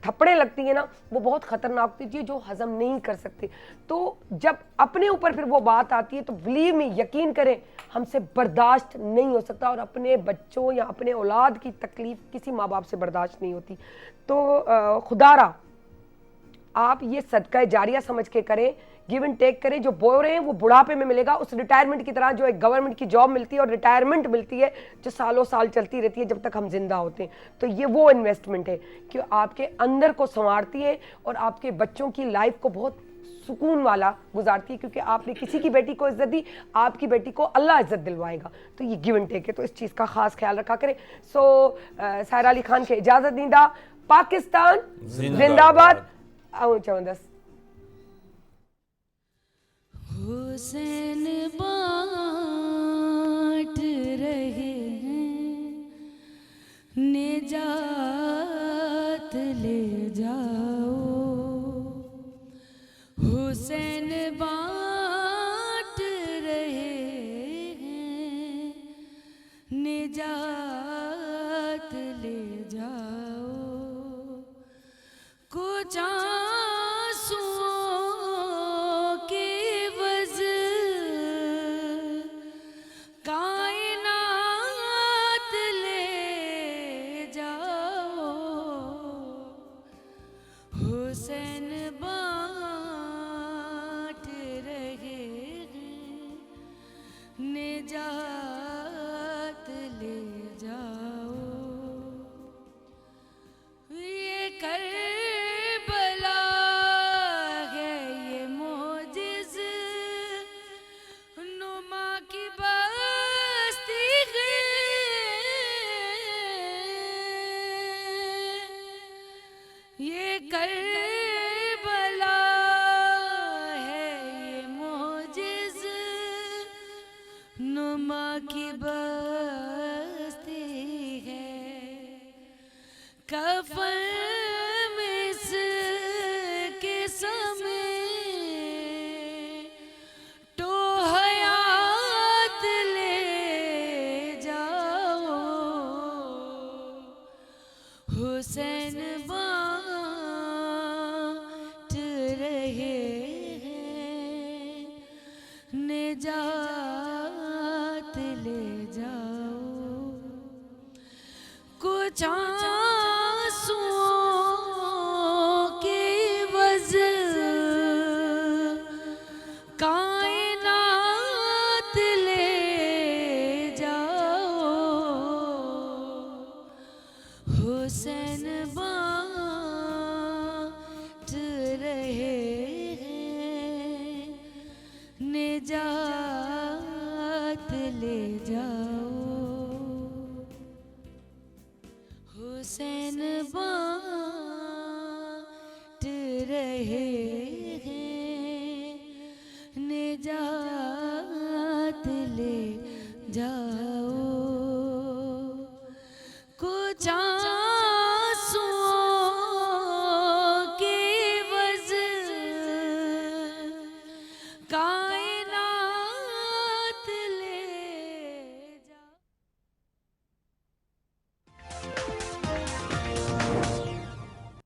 थप्पड़े लगती है ना, वो बहुत खतरनाक होती है, जो हजम नहीं कर सकते। तो जब अपने ऊपर फिर वो बात आती है तो बिलीव मी, यकीन करें, हमसे बर्दाश्त नहीं हो सकता, और अपने बच्चों या अपने औलाद की तकलीफ किसी माँ बाप से बर्दाश्त नहीं होती। तो खुदारा आप ये सदका जारिया समझ के करें, गिव एंड टेक करें। जो बो रहे हैं वो बुढ़ापे में मिलेगा, उस रिटायरमेंट की तरह, जो एक गवर्नमेंट की जॉब मिलती है और रिटायरमेंट मिलती है जो सालों साल चलती रहती है जब तक हम जिंदा होते हैं। तो ये वो इन्वेस्टमेंट है कि आपके अंदर को संवारती है और आपके बच्चों की लाइफ को बहुत सुकून वाला गुजारती है, क्योंकि आपने किसी की बेटी को इज्जत दी, आपकी बेटी को अल्लाह इज्जत दिलवाएगा। तो ये गिव एंड टेक है, तो इस चीज़ का खास ख्याल रखा करें। सो सायरा अली खान के इजाज़त दीदा, पाकिस्तान जिंदाबाद। चौदस हुसैन बाँट रहे हैं, निजात ले जाओ, हुसैन बाँट रहे हैं, निजात ले जाओ, कुछ आंसुओं के वज़ कायनात ले जाओ, हुसैन बाँट रहे करबला है, ये मोजिज़ नुमा की बस्ती है। कफन में इसके समय तो हयात ले जाओ, हुसैन बांट रहे हैं, निजात ले जाओ। कुछ आंसुओं के वज़ कायनात ले जाओ, हुसैन बांट रहे हैं, निजात ले जाओ। हुसैन बांट रहे हैं, निजात ले जाओ। कुछ आंसुओं के वज़ का